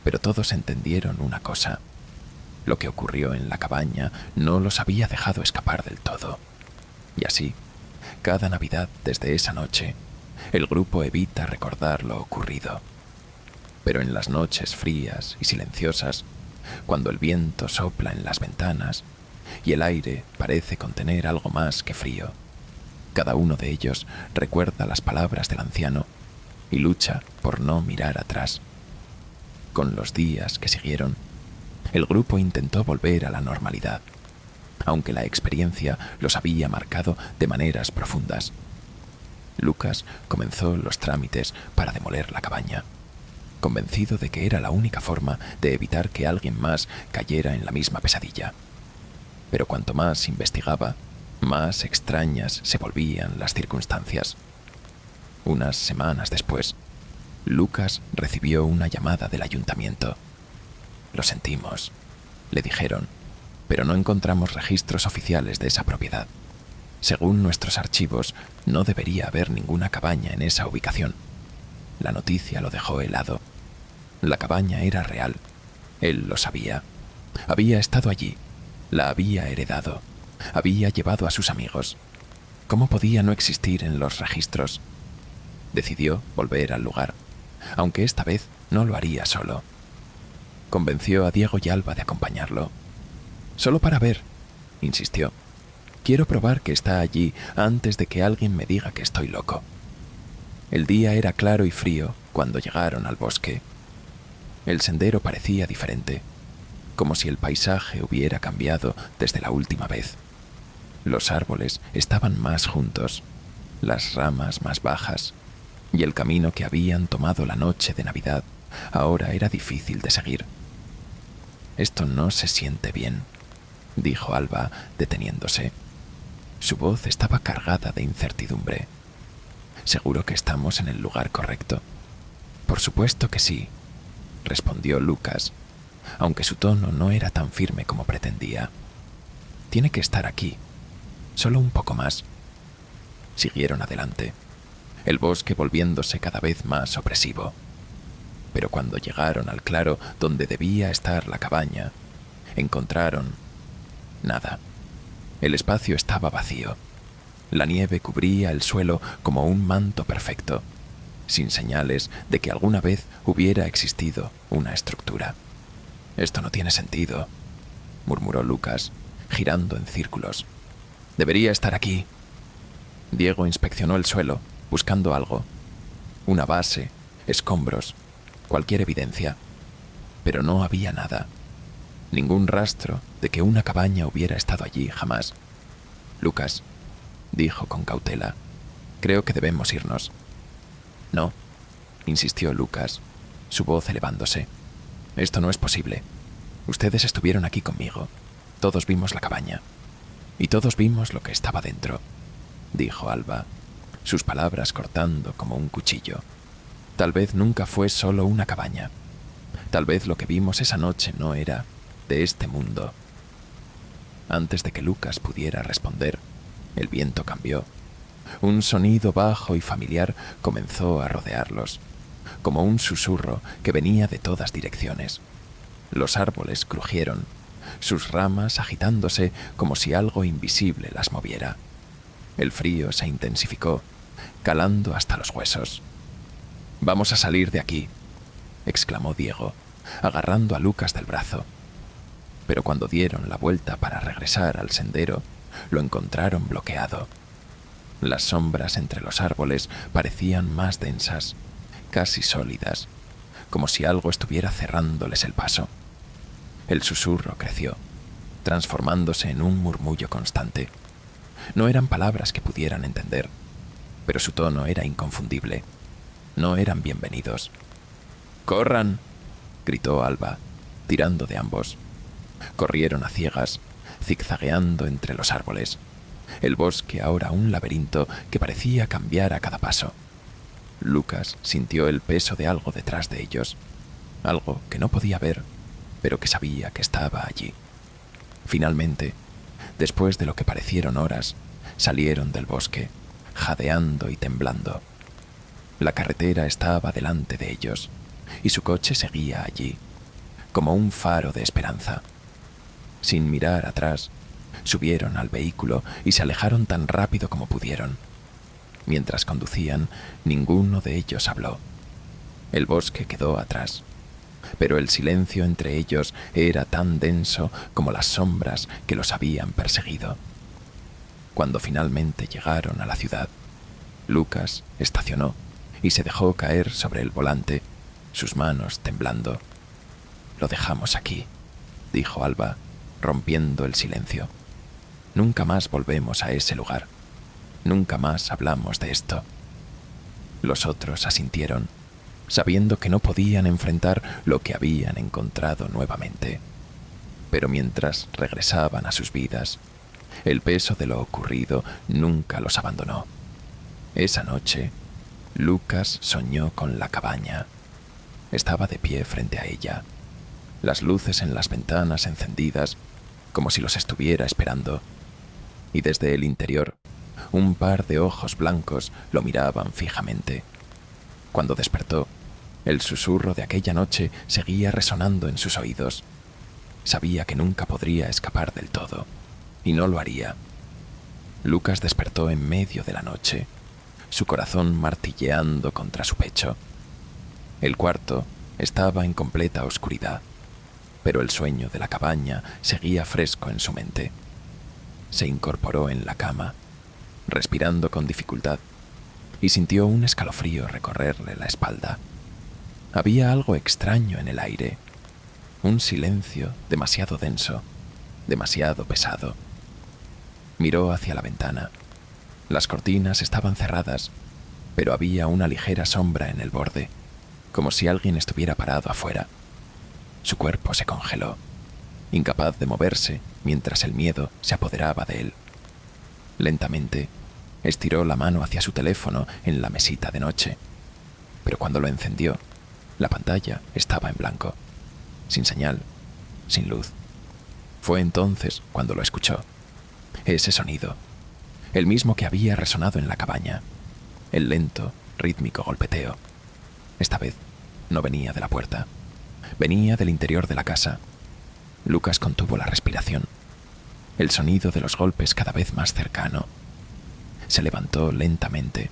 Speaker 1: pero todos entendieron una cosa. Lo que ocurrió en la cabaña no los había dejado escapar del todo. Y así, cada Navidad desde esa noche, el grupo evita recordar lo ocurrido. Pero en las noches frías y silenciosas, cuando el viento sopla en las ventanas y el aire parece contener algo más que frío, cada uno de ellos recuerda las palabras del anciano y lucha por no mirar atrás. Con los días que siguieron, el grupo intentó volver a la normalidad, aunque la experiencia los había marcado de maneras profundas. Lucas comenzó los trámites para demoler la cabaña, convencido de que era la única forma de evitar que alguien más cayera en la misma pesadilla. Pero cuanto más investigaba, más extrañas se volvían las circunstancias. Unas semanas después, Lucas recibió una llamada del ayuntamiento. «Lo sentimos», le dijeron, «pero no encontramos registros oficiales de esa propiedad. Según nuestros archivos, no debería haber ninguna cabaña en esa ubicación». La noticia lo dejó helado. La cabaña era real. Él lo sabía. Había estado allí. La había heredado. Había llevado a sus amigos. ¿Cómo podía no existir en los registros? Decidió volver al lugar, aunque esta vez no lo haría solo. Convenció a Diego y Alba de acompañarlo. «Solo para ver», insistió. «Quiero probar que está allí antes de que alguien me diga que estoy loco». El día era claro y frío cuando llegaron al bosque. El sendero parecía diferente, como si el paisaje hubiera cambiado desde la última vez. Los árboles estaban más juntos, las ramas más bajas, y el camino que habían tomado la noche de Navidad ahora era difícil de seguir. «Esto no se siente bien», dijo Alba, deteniéndose. Su voz estaba cargada de incertidumbre. «¿Seguro que estamos en el lugar correcto?» «Por supuesto que sí», respondió Lucas, aunque su tono no era tan firme como pretendía. «Tiene que estar aquí, solo un poco más». Siguieron adelante, el bosque volviéndose cada vez más opresivo. Pero cuando llegaron al claro donde debía estar la cabaña, encontraron nada. El espacio estaba vacío. La nieve cubría el suelo como un manto perfecto, sin señales de que alguna vez hubiera existido una estructura. «Esto no tiene sentido», murmuró Lucas, girando en círculos. «Debería estar aquí». Diego inspeccionó el suelo, buscando algo. Una base, escombros, cualquier evidencia. Pero no había nada. Ningún rastro de que una cabaña hubiera estado allí jamás. Lucas, dijo con cautela, creo que debemos irnos. No, insistió Lucas, su voz elevándose. Esto no es posible. Ustedes estuvieron aquí conmigo. Todos vimos la cabaña. Y todos vimos lo que estaba dentro, dijo Alba, sus palabras cortando como un cuchillo. Tal vez nunca fue solo una cabaña. Tal vez lo que vimos esa noche no era de este mundo. Antes de que Lucas pudiera responder, el viento cambió. Un sonido bajo y familiar comenzó a rodearlos, como un susurro que venía de todas direcciones. Los árboles crujieron, sus ramas agitándose como si algo invisible las moviera. El frío se intensificó, calando hasta los huesos. «Vamos a salir de aquí», exclamó Diego, agarrando a Lucas del brazo. Pero cuando dieron la vuelta para regresar al sendero, lo encontraron bloqueado. Las sombras entre los árboles parecían más densas, casi sólidas, como si algo estuviera cerrándoles el paso. El susurro creció, transformándose en un murmullo constante. No eran palabras que pudieran entender, pero su tono era inconfundible. No eran bienvenidos. «¡Corran!», gritó Alba, tirando de ambos. Corrieron a ciegas, zigzagueando entre los árboles. El bosque ahora un laberinto que parecía cambiar a cada paso. Lucas sintió el peso de algo detrás de ellos, algo que no podía ver, pero que sabía que estaba allí. Finalmente, después de lo que parecieron horas, salieron del bosque, jadeando y temblando. La carretera estaba delante de ellos, y su coche seguía allí, como un faro de esperanza. Sin mirar atrás, subieron al vehículo y se alejaron tan rápido como pudieron. Mientras conducían, ninguno de ellos habló. El bosque quedó atrás, pero el silencio entre ellos era tan denso como las sombras que los habían perseguido. Cuando finalmente llegaron a la ciudad, Lucas estacionó y se dejó caer sobre el volante, sus manos temblando. «Lo dejamos aquí», dijo Alba, rompiendo el silencio. «Nunca más volvemos a ese lugar. Nunca más hablamos de esto». Los otros asintieron, sabiendo que no podían enfrentar lo que habían encontrado nuevamente. Pero mientras regresaban a sus vidas, el peso de lo ocurrido nunca los abandonó. Esa noche, Lucas soñó con la cabaña. Estaba de pie frente a ella, las luces en las ventanas encendidas, como si los estuviera esperando, y desde el interior, un par de ojos blancos lo miraban fijamente. Cuando despertó, el susurro de aquella noche seguía resonando en sus oídos. Sabía que nunca podría escapar del todo, y no lo haría. Lucas despertó en medio de la noche, su corazón martilleando contra su pecho. El cuarto estaba en completa oscuridad, pero el sueño de la cabaña seguía fresco en su mente. Se incorporó en la cama, respirando con dificultad, y sintió un escalofrío recorrerle la espalda. Había algo extraño en el aire, un silencio demasiado denso, demasiado pesado. Miró hacia la ventana. Las cortinas estaban cerradas, pero había una ligera sombra en el borde, como si alguien estuviera parado afuera. Su cuerpo se congeló, incapaz de moverse mientras el miedo se apoderaba de él. Lentamente, estiró la mano hacia su teléfono en la mesita de noche, pero cuando lo encendió, la pantalla estaba en blanco, sin señal, sin luz. Fue entonces cuando lo escuchó. Ese sonido, el mismo que había resonado en la cabaña, el lento, rítmico golpeteo. Esta vez no venía de la puerta, venía del interior de la casa. Lucas contuvo la respiración, el sonido de los golpes cada vez más cercano. Se levantó lentamente,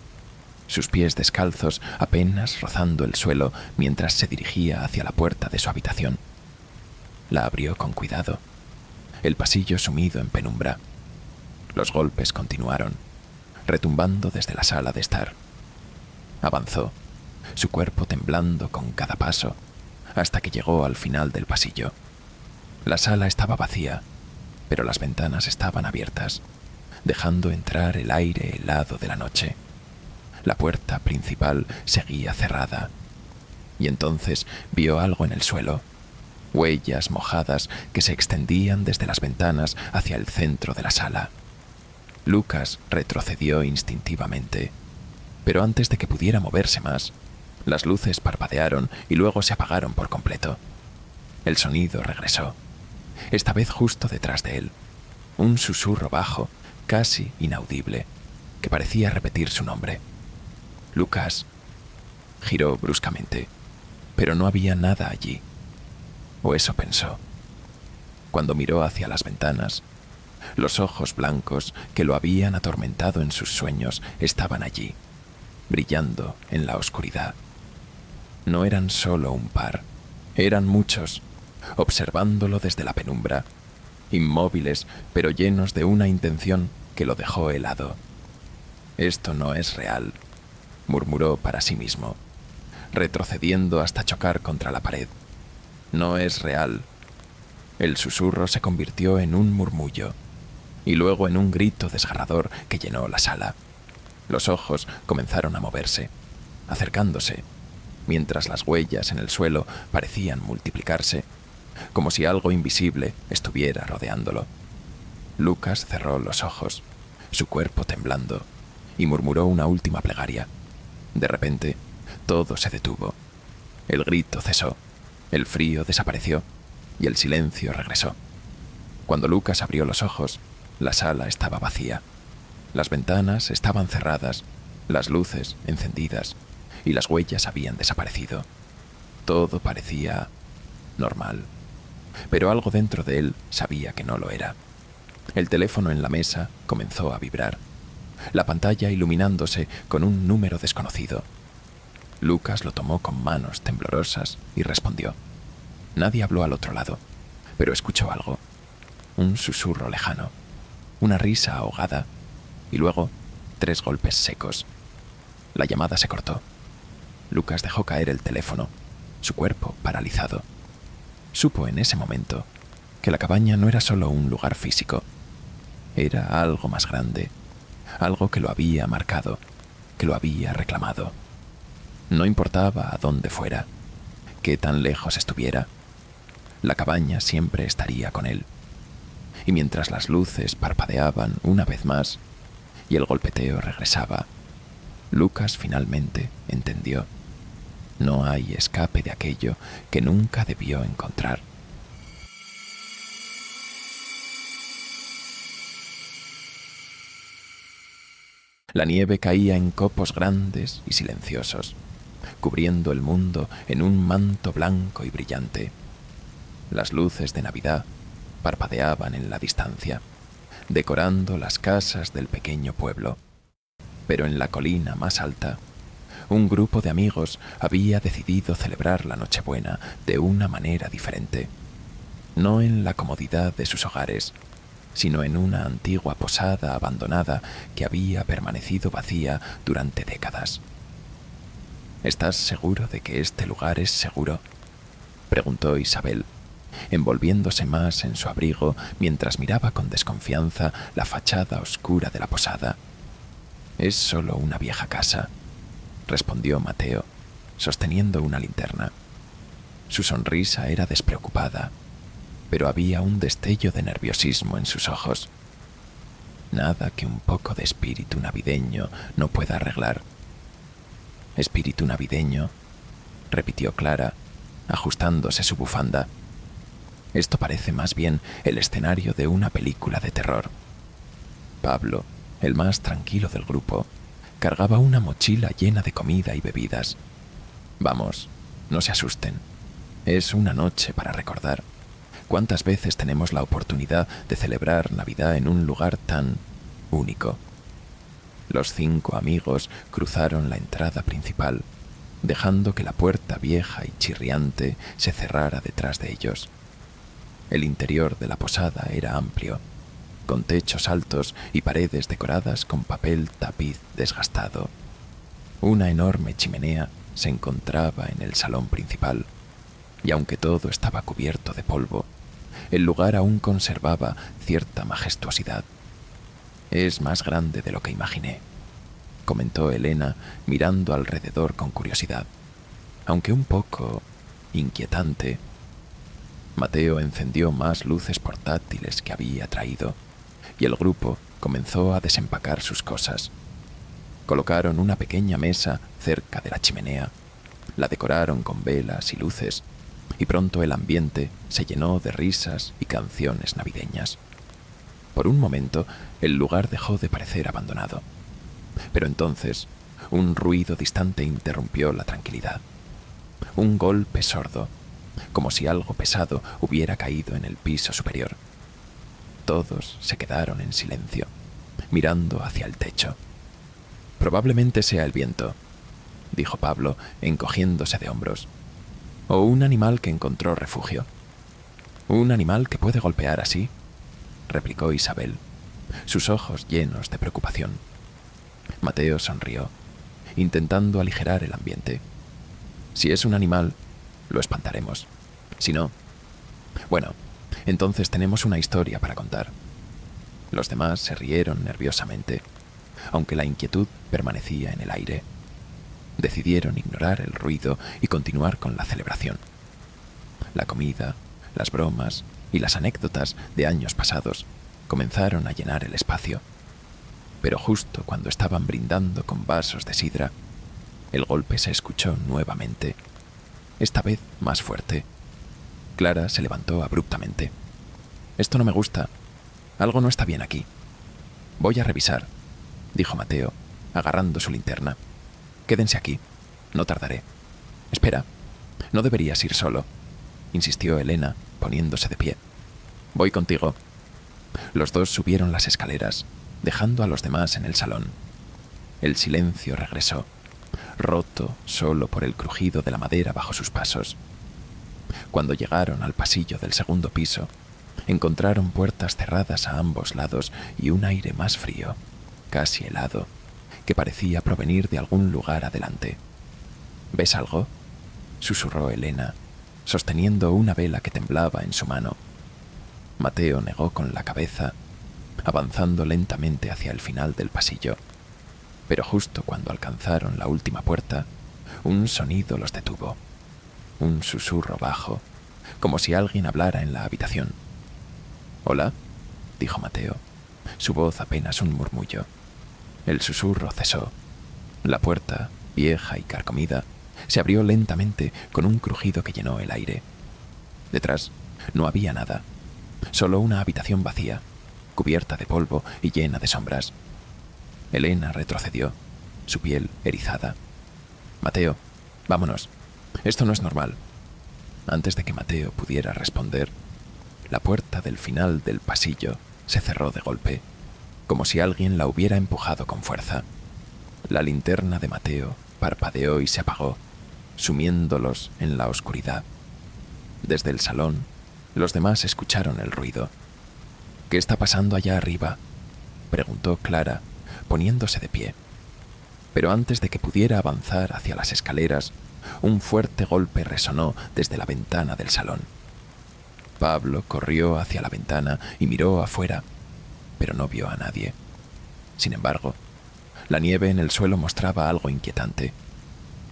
Speaker 1: sus pies descalzos apenas rozando el suelo mientras se dirigía hacia la puerta de su habitación. La abrió con cuidado, el pasillo sumido en penumbra. Los golpes continuaron. retumbando desde la sala de estar. Avanzó, su cuerpo temblando con cada paso, hasta que llegó al final del pasillo. La sala estaba vacía, pero las ventanas estaban abiertas, dejando entrar el aire helado de la noche. La puerta principal seguía cerrada, y entonces vio algo en el suelo, huellas mojadas que se extendían desde las ventanas hacia el centro de la sala. Lucas retrocedió instintivamente, pero antes de que pudiera moverse más, las luces parpadearon y luego se apagaron por completo. El sonido regresó, esta vez justo detrás de él, un susurro bajo, casi inaudible, que parecía repetir su nombre. Lucas. Giró bruscamente, pero no había nada allí, o eso pensó. Cuando miró hacia las ventanas, los ojos blancos que lo habían atormentado en sus sueños estaban allí, brillando en la oscuridad. No eran solo un par, eran muchos, observándolo desde la penumbra, inmóviles pero llenos de una intención que lo dejó helado. «Esto no es real», murmuró para sí mismo, retrocediendo hasta chocar contra la pared. «No es real». El susurro se convirtió en un murmullo, y luego en un grito desgarrador que llenó la sala. Los ojos comenzaron a moverse, acercándose, mientras las huellas en el suelo parecían multiplicarse, como si algo invisible estuviera rodeándolo. Lucas cerró los ojos, su cuerpo temblando, y murmuró una última plegaria. De repente, todo se detuvo. El grito cesó, el frío desapareció, y el silencio regresó. Cuando Lucas abrió los ojos, la sala estaba vacía. Las ventanas estaban cerradas, las luces encendidas, y las huellas habían desaparecido. Todo parecía normal, pero algo dentro de él sabía que no lo era. El teléfono en la mesa comenzó a vibrar, la pantalla iluminándose con un número desconocido. Lucas lo tomó con manos temblorosas y respondió. Nadie habló al otro lado, pero escuchó algo, un susurro lejano, una risa ahogada, y luego 3 golpes secos. La llamada se cortó. Lucas dejó caer el teléfono, su cuerpo paralizado. Supo en ese momento que la cabaña no era solo un lugar físico, era algo más grande, algo que lo había marcado, que lo había reclamado. No importaba a dónde fuera, qué tan lejos estuviera, la cabaña siempre estaría con él. Y mientras las luces parpadeaban una vez más y el golpeteo regresaba, Lucas finalmente entendió. No hay escape de aquello que nunca debió encontrar. La nieve caía en copos grandes y silenciosos, cubriendo el mundo en un manto blanco y brillante. Las luces de Navidad parpadeaban en la distancia, decorando las casas del pequeño pueblo. Pero en la colina más alta, un grupo de amigos había decidido celebrar la Nochebuena de una manera diferente. No en la comodidad de sus hogares, sino en una antigua posada abandonada que había permanecido vacía durante décadas. «¿Estás seguro de que este lugar es seguro?», preguntó Isabel, envolviéndose más en su abrigo mientras miraba con desconfianza la fachada oscura de la posada. «Es solo una vieja casa», respondió Mateo, sosteniendo una linterna. Su sonrisa era despreocupada, pero había un destello de nerviosismo en sus ojos. «Nada que un poco de espíritu navideño no pueda arreglar». «¿Espíritu navideño?», repitió Clara, ajustándose su bufanda. «Esto parece más bien el escenario de una película de terror». Pablo, el más tranquilo del grupo, cargaba una mochila llena de comida y bebidas. «Vamos, no se asusten. Es una noche para recordar. ¿Cuántas veces tenemos la oportunidad de celebrar Navidad en un lugar tan único?» Los 5 amigos cruzaron la entrada principal, dejando que la puerta vieja y chirriante se cerrara detrás de ellos. El interior de la posada era amplio. con techos altos y paredes decoradas con papel tapiz desgastado. Una enorme chimenea se encontraba en el salón principal, y aunque todo estaba cubierto de polvo, el lugar aún conservaba cierta majestuosidad. «Es más grande de lo que imaginé», comentó Elena mirando alrededor con curiosidad, aunque un poco inquietante. Mateo encendió más luces portátiles que había traído, y el grupo comenzó a desempacar sus cosas. Colocaron una pequeña mesa cerca de la chimenea, la decoraron con velas y luces, y pronto el ambiente se llenó de risas y canciones navideñas. Por un momento, el lugar dejó de parecer abandonado. Pero entonces, un ruido distante interrumpió la tranquilidad. Un golpe sordo, como si algo pesado hubiera caído en el piso superior. Todos se quedaron en silencio, mirando hacia el techo. «Probablemente sea el viento», dijo Pablo, encogiéndose de hombros. «O un animal que encontró refugio». «¿Un animal que puede golpear así?», replicó Isabel, sus ojos llenos de preocupación. Mateo sonrió, intentando aligerar el ambiente. «Si es un animal, lo espantaremos. Si no, bueno, entonces tenemos una historia para contar». Los demás se rieron nerviosamente, aunque la inquietud permanecía en el aire. Decidieron ignorar el ruido y continuar con la celebración. La comida, las bromas y las anécdotas de años pasados comenzaron a llenar el espacio. Pero justo cuando estaban brindando con vasos de sidra, el golpe se escuchó nuevamente, esta vez más fuerte. Clara se levantó abruptamente. «Esto no me gusta. Algo no está bien aquí. Voy a revisar», dijo Mateo, agarrando su linterna. «Quédense aquí. No tardaré». «Espera. No deberías ir solo», insistió Elena, poniéndose de pie. «Voy contigo». Los dos subieron las escaleras, dejando a los demás en el salón. El silencio regresó, roto solo por el crujido de la madera bajo sus pasos. Cuando llegaron al pasillo del segundo piso, encontraron puertas cerradas a ambos lados y un aire más frío, casi helado, que parecía provenir de algún lugar adelante. «¿Ves algo?», susurró Elena, sosteniendo una vela que temblaba en su mano. Mateo negó con la cabeza, avanzando lentamente hacia el final del pasillo. Pero justo cuando alcanzaron la última puerta, un sonido los detuvo. Un susurro bajo, como si alguien hablara en la habitación. «¿Hola?», dijo Mateo, su voz apenas un murmullo. El susurro cesó. La puerta, vieja y carcomida, se abrió lentamente con un crujido que llenó el aire. Detrás no había nada, solo una habitación vacía, cubierta de polvo y llena de sombras. Elena retrocedió, su piel erizada. «Mateo, vámonos. Esto no es normal». Antes de que Mateo pudiera responder, la puerta del final del pasillo se cerró de golpe, como si alguien la hubiera empujado con fuerza. La linterna de Mateo parpadeó y se apagó, sumiéndolos en la oscuridad. Desde el salón, los demás escucharon el ruido. «¿Qué está pasando allá arriba?», preguntó Clara, poniéndose de pie. Pero antes de que pudiera avanzar hacia las escaleras, un fuerte golpe resonó desde la ventana del salón. Pablo corrió hacia la ventana y miró afuera, pero no vio a nadie. Sin embargo, la nieve en el suelo mostraba algo inquietante.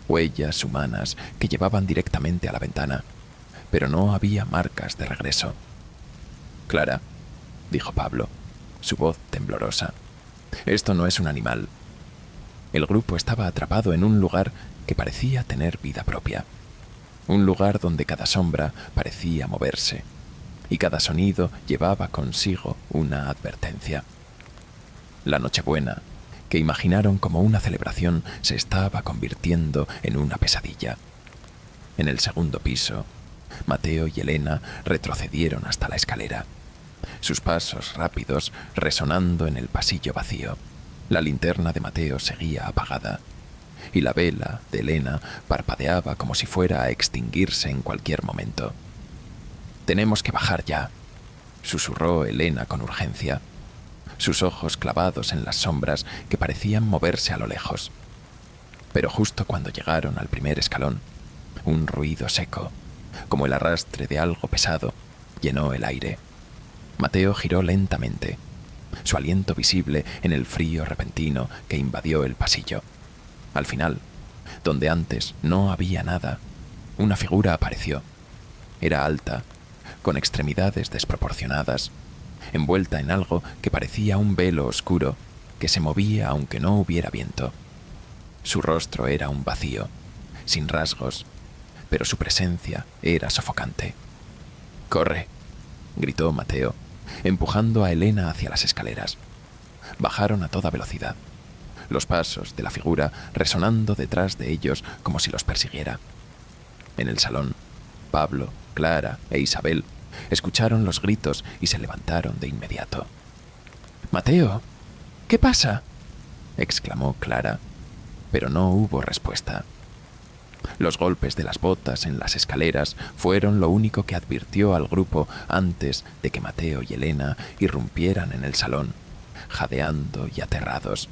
Speaker 1: Huellas humanas que llevaban directamente a la ventana, pero no había marcas de regreso. «Clara», dijo Pablo, su voz temblorosa, «esto no es un animal». El grupo estaba atrapado en un lugar que parecía tener vida propia. Un lugar donde cada sombra parecía moverse, y cada sonido llevaba consigo una advertencia. La Nochebuena, que imaginaron como una celebración, se estaba convirtiendo en una pesadilla. En el segundo piso, Mateo y Elena retrocedieron hasta la escalera, sus pasos rápidos resonando en el pasillo vacío. La linterna de Mateo seguía apagada, y la vela de Elena parpadeaba como si fuera a extinguirse en cualquier momento. «Tenemos que bajar ya», susurró Elena con urgencia. sus ojos clavados en las sombras que parecían moverse a lo lejos. Pero justo cuando llegaron al primer escalón, un ruido seco, como el arrastre de algo pesado, llenó el aire. Mateo giró lentamente, su aliento visible en el frío repentino que invadió el pasillo. Al final, donde antes no había nada, una figura apareció. Era alta, con extremidades desproporcionadas, envuelta en algo que parecía un velo oscuro que se movía aunque no hubiera viento. Su rostro era un vacío, sin rasgos, pero su presencia era sofocante. «¡Corre!», gritó Mateo, empujando a Elena hacia las escaleras. Bajaron a toda velocidad, los pasos de la figura resonando detrás de ellos como si los persiguiera. En el salón, Pablo, Clara e Isabel escucharon los gritos y se levantaron de inmediato. «¡Mateo! ¿Qué pasa?», exclamó Clara, pero no hubo respuesta. Los golpes de las botas en las escaleras fueron lo único que advirtió al grupo antes de que Mateo y Elena irrumpieran en el salón, jadeando y aterrados.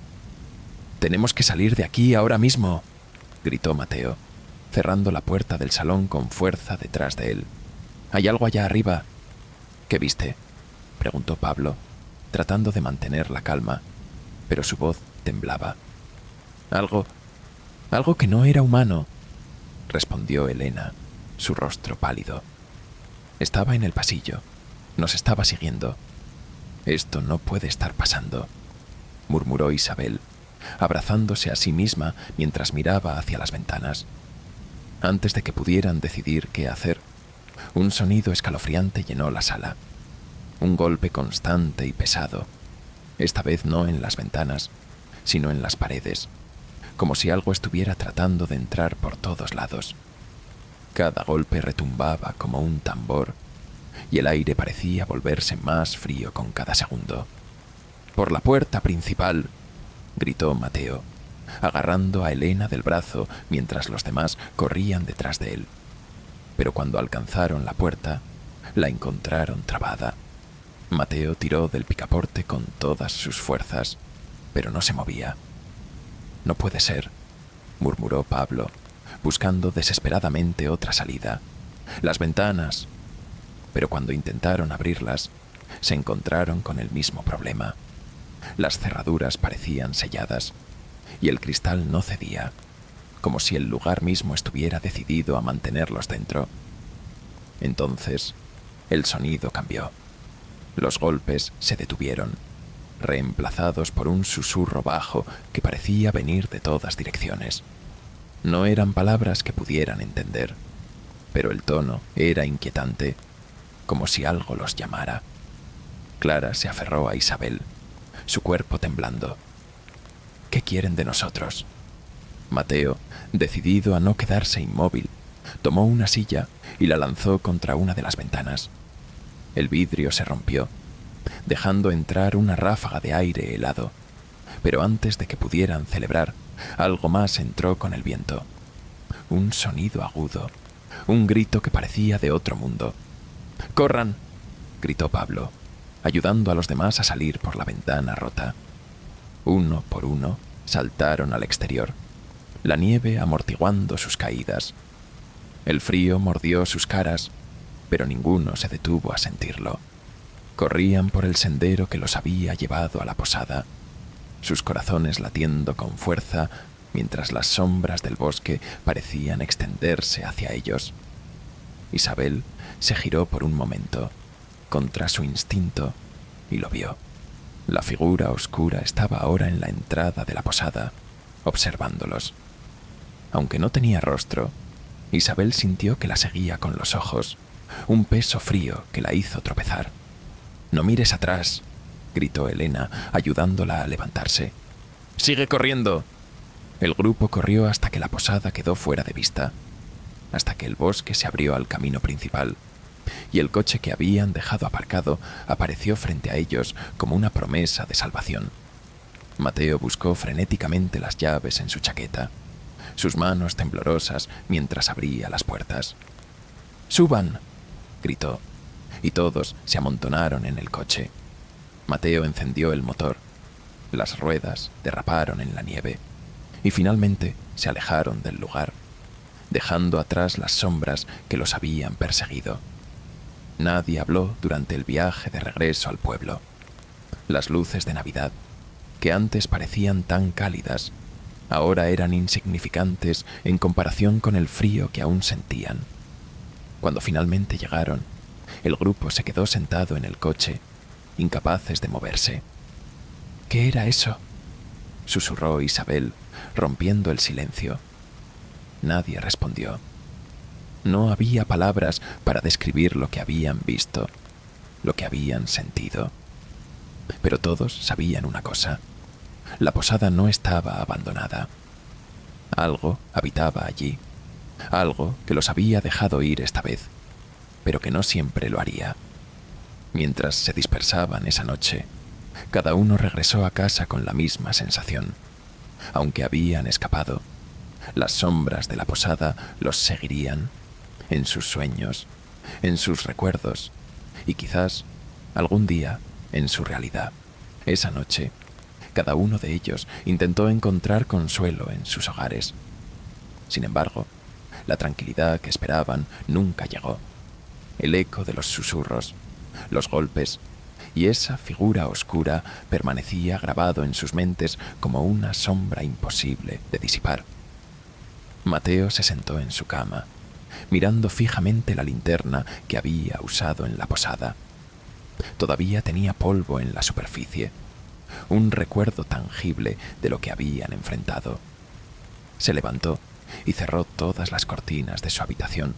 Speaker 1: «¡Tenemos que salir de aquí ahora mismo!», gritó Mateo, cerrando la puerta del salón con fuerza detrás de él. «Hay algo allá arriba». «¿Qué viste?», preguntó Pablo, tratando de mantener la calma, pero su voz temblaba. Algo que no era humano», respondió Elena, su rostro pálido. «Estaba en el pasillo. Nos estaba siguiendo». «Esto no puede estar pasando», murmuró Isabel, abrazándose a sí misma mientras miraba hacia las ventanas. Antes de que pudieran decidir qué hacer, un sonido escalofriante llenó la sala. Un golpe constante y pesado, esta vez no en las ventanas, sino en las paredes, como si algo estuviera tratando de entrar por todos lados. Cada golpe retumbaba como un tambor, y el aire parecía volverse más frío con cada segundo. «¡Por la puerta principal!», gritó Mateo, agarrando a Elena del brazo mientras los demás corrían detrás de él. Pero cuando alcanzaron la puerta, la encontraron trabada. Mateo tiró del picaporte con todas sus fuerzas, pero no se movía. «No puede ser», murmuró Pablo, buscando desesperadamente otra salida. «Las ventanas». Pero cuando intentaron abrirlas, se encontraron con el mismo problema. Las cerraduras parecían selladas, y el cristal no cedía, como si el lugar mismo estuviera decidido a mantenerlos dentro. Entonces, el sonido cambió. Los golpes se detuvieron, reemplazados por un susurro bajo que parecía venir de todas direcciones. No eran palabras que pudieran entender, pero el tono era inquietante, como si algo los llamara. Clara se aferró a Isabel, su cuerpo temblando. «¿Qué quieren de nosotros?». Mateo, decidido a no quedarse inmóvil, tomó una silla y la lanzó contra una de las ventanas. El vidrio se rompió, dejando entrar una ráfaga de aire helado, pero antes de que pudieran celebrar, algo más entró con el viento. Un sonido agudo, un grito que parecía de otro mundo. «¡Corran!», gritó Pablo, ayudando a los demás a salir por la ventana rota. Uno por uno saltaron al exterior, la nieve amortiguando sus caídas. El frío mordió sus caras, pero ninguno se detuvo a sentirlo. Corrían por el sendero que los había llevado a la posada, sus corazones latiendo con fuerza mientras las sombras del bosque parecían extenderse hacia ellos. Isabel se giró por un momento, contra su instinto, y lo vio. La figura oscura estaba ahora en la entrada de la posada, observándolos. Aunque no tenía rostro, Isabel sintió que la seguía con los ojos, un peso frío que la hizo tropezar. «¡No mires atrás!», gritó Elena, ayudándola a levantarse. «¡Sigue corriendo!». El grupo corrió hasta que la posada quedó fuera de vista, hasta que el bosque se abrió al camino principal, y el coche que habían dejado aparcado apareció frente a ellos como una promesa de salvación. Mateo buscó frenéticamente las llaves en su chaqueta, sus manos temblorosas mientras abría las puertas. «¡Suban!», gritó, y todos se amontonaron en el coche. Mateo encendió el motor. Las ruedas derraparon en la nieve y finalmente se alejaron del lugar, dejando atrás las sombras que los habían perseguido. Nadie habló durante el viaje de regreso al pueblo. Las luces de Navidad, que antes parecían tan cálidas, ahora eran insignificantes en comparación con el frío que aún sentían. Cuando finalmente llegaron, el grupo se quedó sentado en el coche, incapaces de moverse. ¿Qué era eso?, susurró Isabel, rompiendo el silencio. Nadie respondió. No había palabras para describir lo que habían visto, lo que habían sentido. Pero todos sabían una cosa: la posada no estaba abandonada. Algo habitaba allí, algo que los había dejado ir esta vez, pero que no siempre lo haría. Mientras se dispersaban esa noche, cada uno regresó a casa con la misma sensación. Aunque habían escapado, las sombras de la posada los seguirían, en sus sueños, en sus recuerdos y quizás, algún día, en su realidad. Esa noche, cada uno de ellos intentó encontrar consuelo en sus hogares. Sin embargo, la tranquilidad que esperaban nunca llegó. El eco de los susurros, los golpes y esa figura oscura permanecía grabado en sus mentes como una sombra imposible de disipar. Mateo se sentó en su cama, mirando fijamente la linterna que había usado en la posada. Todavía tenía polvo en la superficie, un recuerdo tangible de lo que habían enfrentado. Se levantó y cerró todas las cortinas de su habitación,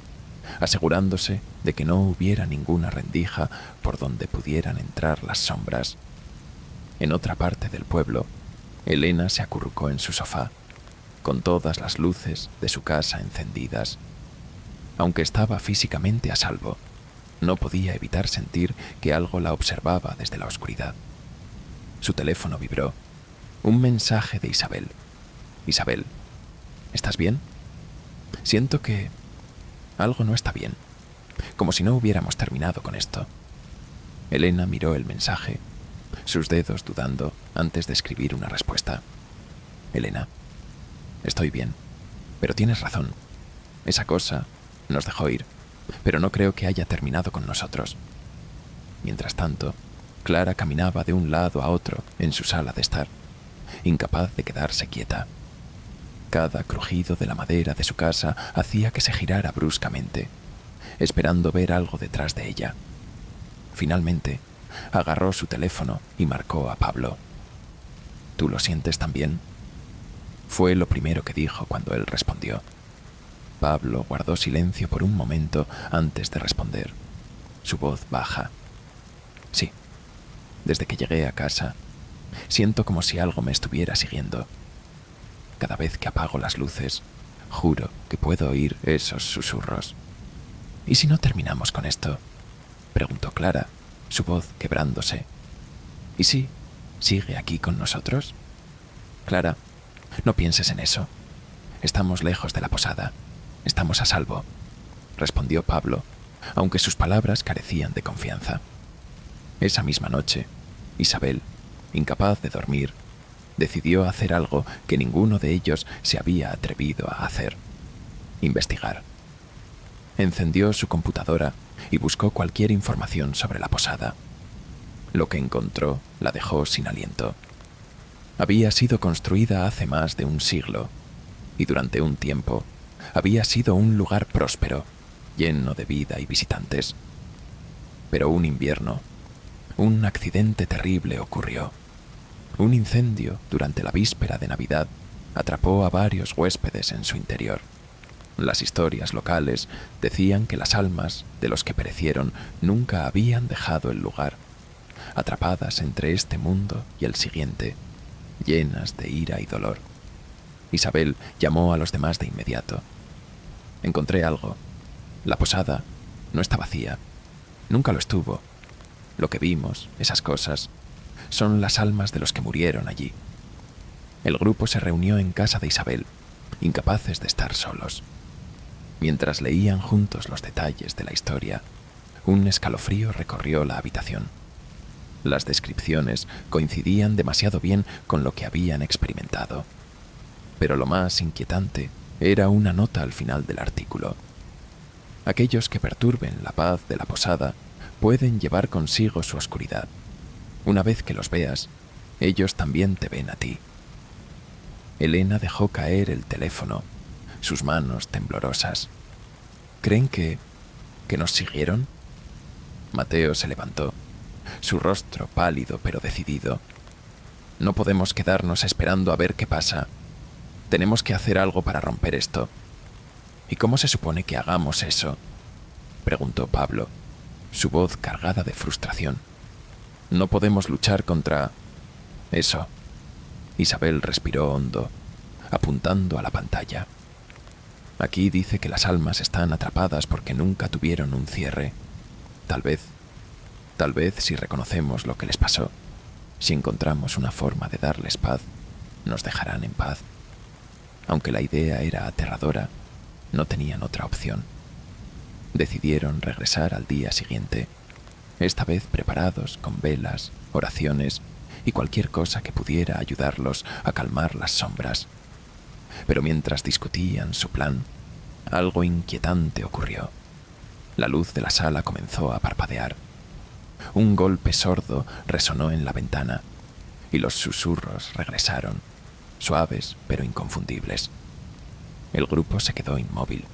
Speaker 1: asegurándose de que no hubiera ninguna rendija por donde pudieran entrar las sombras. En otra parte del pueblo, Elena se acurrucó en su sofá, con todas las luces de su casa encendidas. Aunque estaba físicamente a salvo, no podía evitar sentir que algo la observaba desde la oscuridad. Su teléfono vibró. Un mensaje de Isabel. Isabel, ¿estás bien? Siento que algo no está bien, como si no hubiéramos terminado con esto. Elena miró el mensaje, sus dedos dudando antes de escribir una respuesta. Elena, estoy bien, pero tienes razón. Esa cosa nos dejó ir, pero no creo que haya terminado con nosotros. Mientras tanto, Clara caminaba de un lado a otro en su sala de estar, incapaz de quedarse quieta. Cada crujido de la madera de su casa hacía que se girara bruscamente, esperando ver algo detrás de ella. Finalmente, agarró su teléfono y marcó a Pablo. ¿Tú lo sientes también?, fue lo primero que dijo cuando él respondió. Pablo guardó silencio por un momento antes de responder, su voz baja. Sí, desde que llegué a casa, siento como si algo me estuviera siguiendo. Cada vez que apago las luces, juro que puedo oír esos susurros. ¿Y si no terminamos con esto?, preguntó Clara, su voz quebrándose. ¿Y si sigue aquí con nosotros? Clara, no pienses en eso. Estamos lejos de la posada. Estamos a salvo, respondió Pablo, aunque sus palabras carecían de confianza. Esa misma noche, Isabel, incapaz de dormir, decidió hacer algo que ninguno de ellos se había atrevido a hacer: investigar. Encendió su computadora y buscó cualquier información sobre la posada. Lo que encontró la dejó sin aliento. Había sido construida hace más de un siglo y durante un tiempo había sido un lugar próspero, lleno de vida y visitantes. Pero un invierno, un accidente terrible ocurrió. Un incendio durante la víspera de Navidad atrapó a varios huéspedes en su interior. Las historias locales decían que las almas de los que perecieron nunca habían dejado el lugar, atrapadas entre este mundo y el siguiente, llenas de ira y dolor. Isabel llamó a los demás de inmediato. Encontré algo. La posada no está vacía. Nunca lo estuvo. Lo que vimos, esas cosas, son las almas de los que murieron allí. El grupo se reunió en casa de Isabel, incapaces de estar solos. Mientras leían juntos los detalles de la historia, un escalofrío recorrió la habitación. Las descripciones coincidían demasiado bien con lo que habían experimentado. Pero lo más inquietante era una nota al final del artículo. Aquellos que perturben la paz de la posada pueden llevar consigo su oscuridad. Una vez que los veas, ellos también te ven a ti. Elena dejó caer el teléfono, sus manos temblorosas. ¿Creen que nos siguieron? Mateo se levantó, su rostro pálido pero decidido. No podemos quedarnos esperando a ver qué pasa. Tenemos que hacer algo para romper esto. ¿Y cómo se supone que hagamos eso?, preguntó Pablo, su voz cargada de frustración. No podemos luchar contra eso. Isabel respiró hondo, apuntando a la pantalla. Aquí dice que las almas están atrapadas porque nunca tuvieron un cierre. Tal vez si reconocemos lo que les pasó, si encontramos una forma de darles paz, nos dejarán en paz. Aunque la idea era aterradora, no tenían otra opción. Decidieron regresar al día siguiente, esta vez preparados con velas, oraciones y cualquier cosa que pudiera ayudarlos a calmar las sombras. Pero mientras discutían su plan, algo inquietante ocurrió. La luz de la sala comenzó a parpadear. Un golpe sordo resonó en la ventana y los susurros regresaron, suaves pero inconfundibles. El grupo se quedó inmóvil,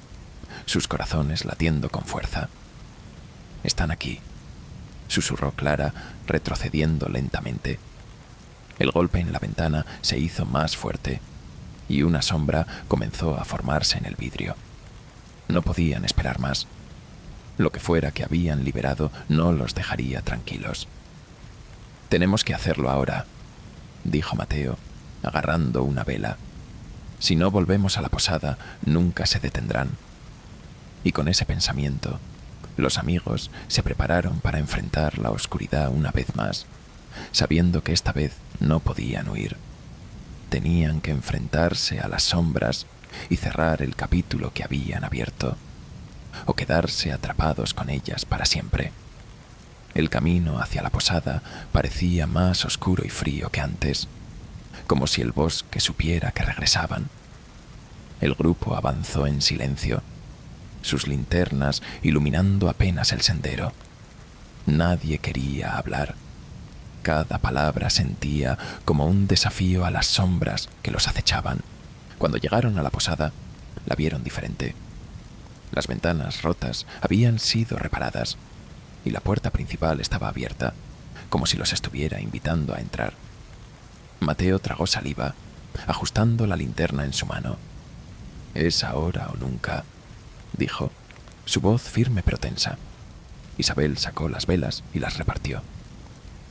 Speaker 1: sus corazones latiendo con fuerza. «Están aquí», susurró Clara, retrocediendo lentamente. El golpe en la ventana se hizo más fuerte y una sombra comenzó a formarse en el vidrio. No podían esperar más. Lo que fuera que habían liberado no los dejaría tranquilos. «Tenemos que hacerlo ahora», dijo Mateo, agarrando una vela. «Si no volvemos a la posada, nunca se detendrán». Y con ese pensamiento, los amigos se prepararon para enfrentar la oscuridad una vez más, sabiendo que esta vez no podían huir. Tenían que enfrentarse a las sombras y cerrar el capítulo que habían abierto, o quedarse atrapados con ellas para siempre. El camino hacia la posada parecía más oscuro y frío que antes, como si el bosque supiera que regresaban. El grupo avanzó en silencio, sus linternas iluminando apenas el sendero. Nadie quería hablar. Cada palabra sentía como un desafío a las sombras que los acechaban. Cuando llegaron a la posada, la vieron diferente. Las ventanas rotas habían sido reparadas y la puerta principal estaba abierta, como si los estuviera invitando a entrar. Mateo tragó saliva, ajustando la linterna en su mano. «Es ahora o nunca», dijo, su voz firme pero tensa. Isabel sacó las velas y las repartió.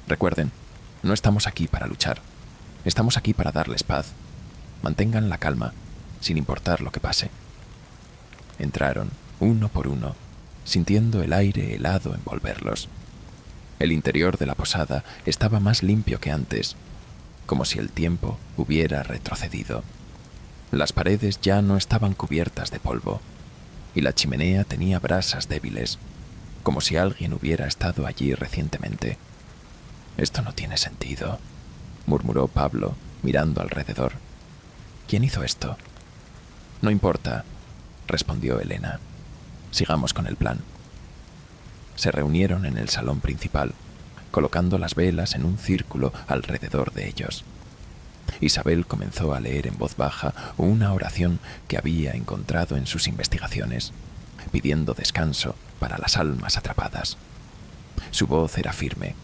Speaker 1: «Recuerden, no estamos aquí para luchar. Estamos aquí para darles paz. Mantengan la calma, sin importar lo que pase». Entraron, uno por uno, sintiendo el aire helado envolverlos. El interior de la posada estaba más limpio que antes, como si el tiempo hubiera retrocedido. Las paredes ya no estaban cubiertas de polvo, y la chimenea tenía brasas débiles, como si alguien hubiera estado allí recientemente. «Esto no tiene sentido», murmuró Pablo, mirando alrededor. «¿Quién hizo esto?» «No importa», respondió Elena. «Sigamos con el plan». Se reunieron en el salón principal, colocando las velas en un círculo alrededor de ellos. Isabel comenzó a leer en voz baja una oración que había encontrado en sus investigaciones, pidiendo descanso para las almas atrapadas. Su voz era firme,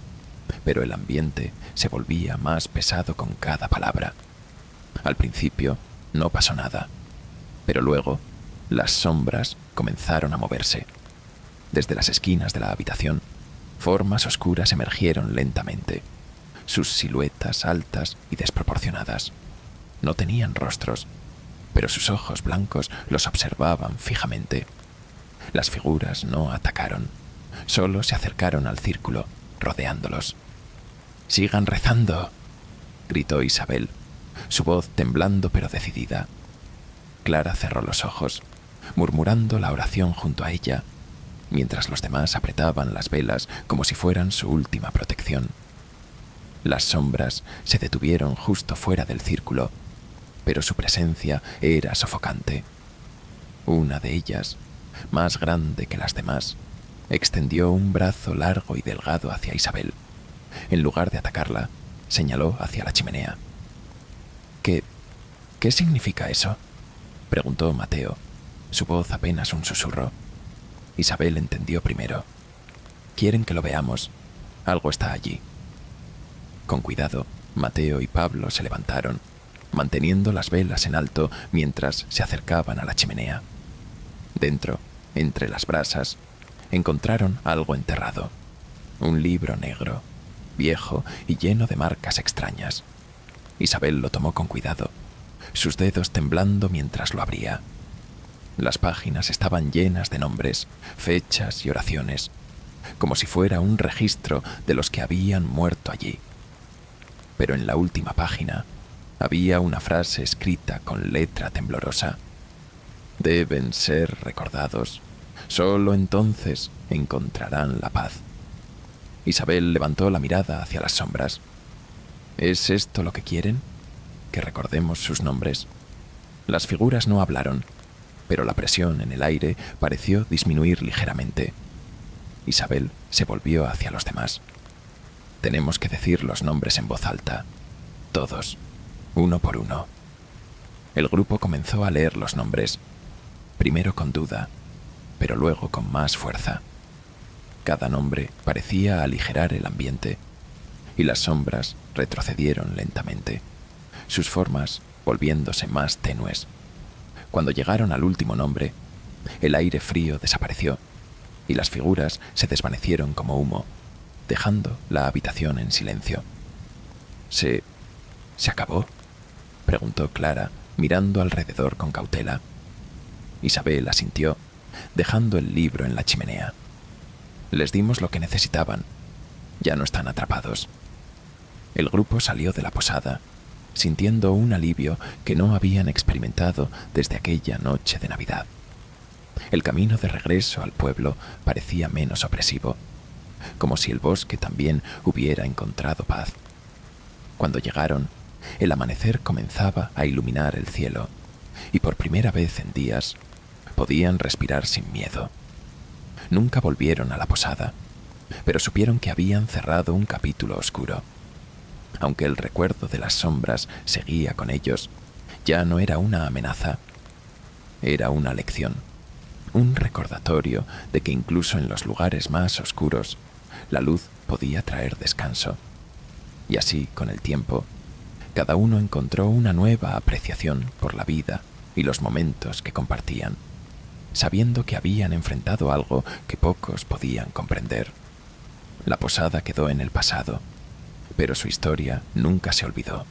Speaker 1: pero el ambiente se volvía más pesado con cada palabra. Al principio no pasó nada, pero luego las sombras comenzaron a moverse. Desde las esquinas de la habitación, formas oscuras emergieron lentamente, sus siluetas altas y desproporcionadas. No tenían rostros, pero sus ojos blancos los observaban fijamente. Las figuras no atacaron, solo se acercaron al círculo, rodeándolos. «Sigan rezando», gritó Isabel, su voz temblando pero decidida. Clara cerró los ojos, murmurando la oración junto a ella, mientras los demás apretaban las velas como si fueran su última protección. Las sombras se detuvieron justo fuera del círculo, pero su presencia era sofocante. Una de ellas, más grande que las demás, extendió un brazo largo y delgado hacia Isabel. En lugar de atacarla, señaló hacia la chimenea. ¿Qué significa eso?, preguntó Mateo, su voz apenas un susurro. Isabel entendió primero. Quieren que lo veamos. Algo está allí. Con cuidado, Mateo y Pablo se levantaron, manteniendo las velas en alto mientras se acercaban a la chimenea. Dentro, entre las brasas, encontraron algo enterrado. Un libro negro, viejo y lleno de marcas extrañas. Isabel lo tomó con cuidado, sus dedos temblando mientras lo abría. Las páginas estaban llenas de nombres, fechas y oraciones, como si fuera un registro de los que habían muerto allí. Pero en la última página había una frase escrita con letra temblorosa. Deben ser recordados. Solo entonces encontrarán la paz. Isabel levantó la mirada hacia las sombras. ¿Es esto lo que quieren? ¿Que recordemos sus nombres? Las figuras no hablaron, pero la presión en el aire pareció disminuir ligeramente. Isabel se volvió hacia los demás. Tenemos que decir los nombres en voz alta. Todos, uno por uno. El grupo comenzó a leer los nombres, primero con duda, pero luego con más fuerza. Cada nombre parecía aligerar el ambiente, y las sombras retrocedieron lentamente, sus formas volviéndose más tenues. Cuando llegaron al último nombre, el aire frío desapareció, y las figuras se desvanecieron como humo, dejando la habitación en silencio. ¿Se acabó?, preguntó Clara, mirando alrededor con cautela. Isabel asintió, dejando el libro en la chimenea. Les dimos lo que necesitaban. Ya no están atrapados. El grupo salió de la posada, sintiendo un alivio que no habían experimentado desde aquella noche de Navidad. El camino de regreso al pueblo parecía menos opresivo, como si el bosque también hubiera encontrado paz. Cuando llegaron, el amanecer comenzaba a iluminar el cielo, y por primera vez en días podían respirar sin miedo. Nunca volvieron a la posada, pero supieron que habían cerrado un capítulo oscuro. Aunque el recuerdo de las sombras seguía con ellos, ya no era una amenaza. Era una lección, un recordatorio de que incluso en los lugares más oscuros, la luz podía traer descanso. Y así, con el tiempo, cada uno encontró una nueva apreciación por la vida y los momentos que compartían, sabiendo que habían enfrentado algo que pocos podían comprender. La posada quedó en el pasado, pero su historia nunca se olvidó.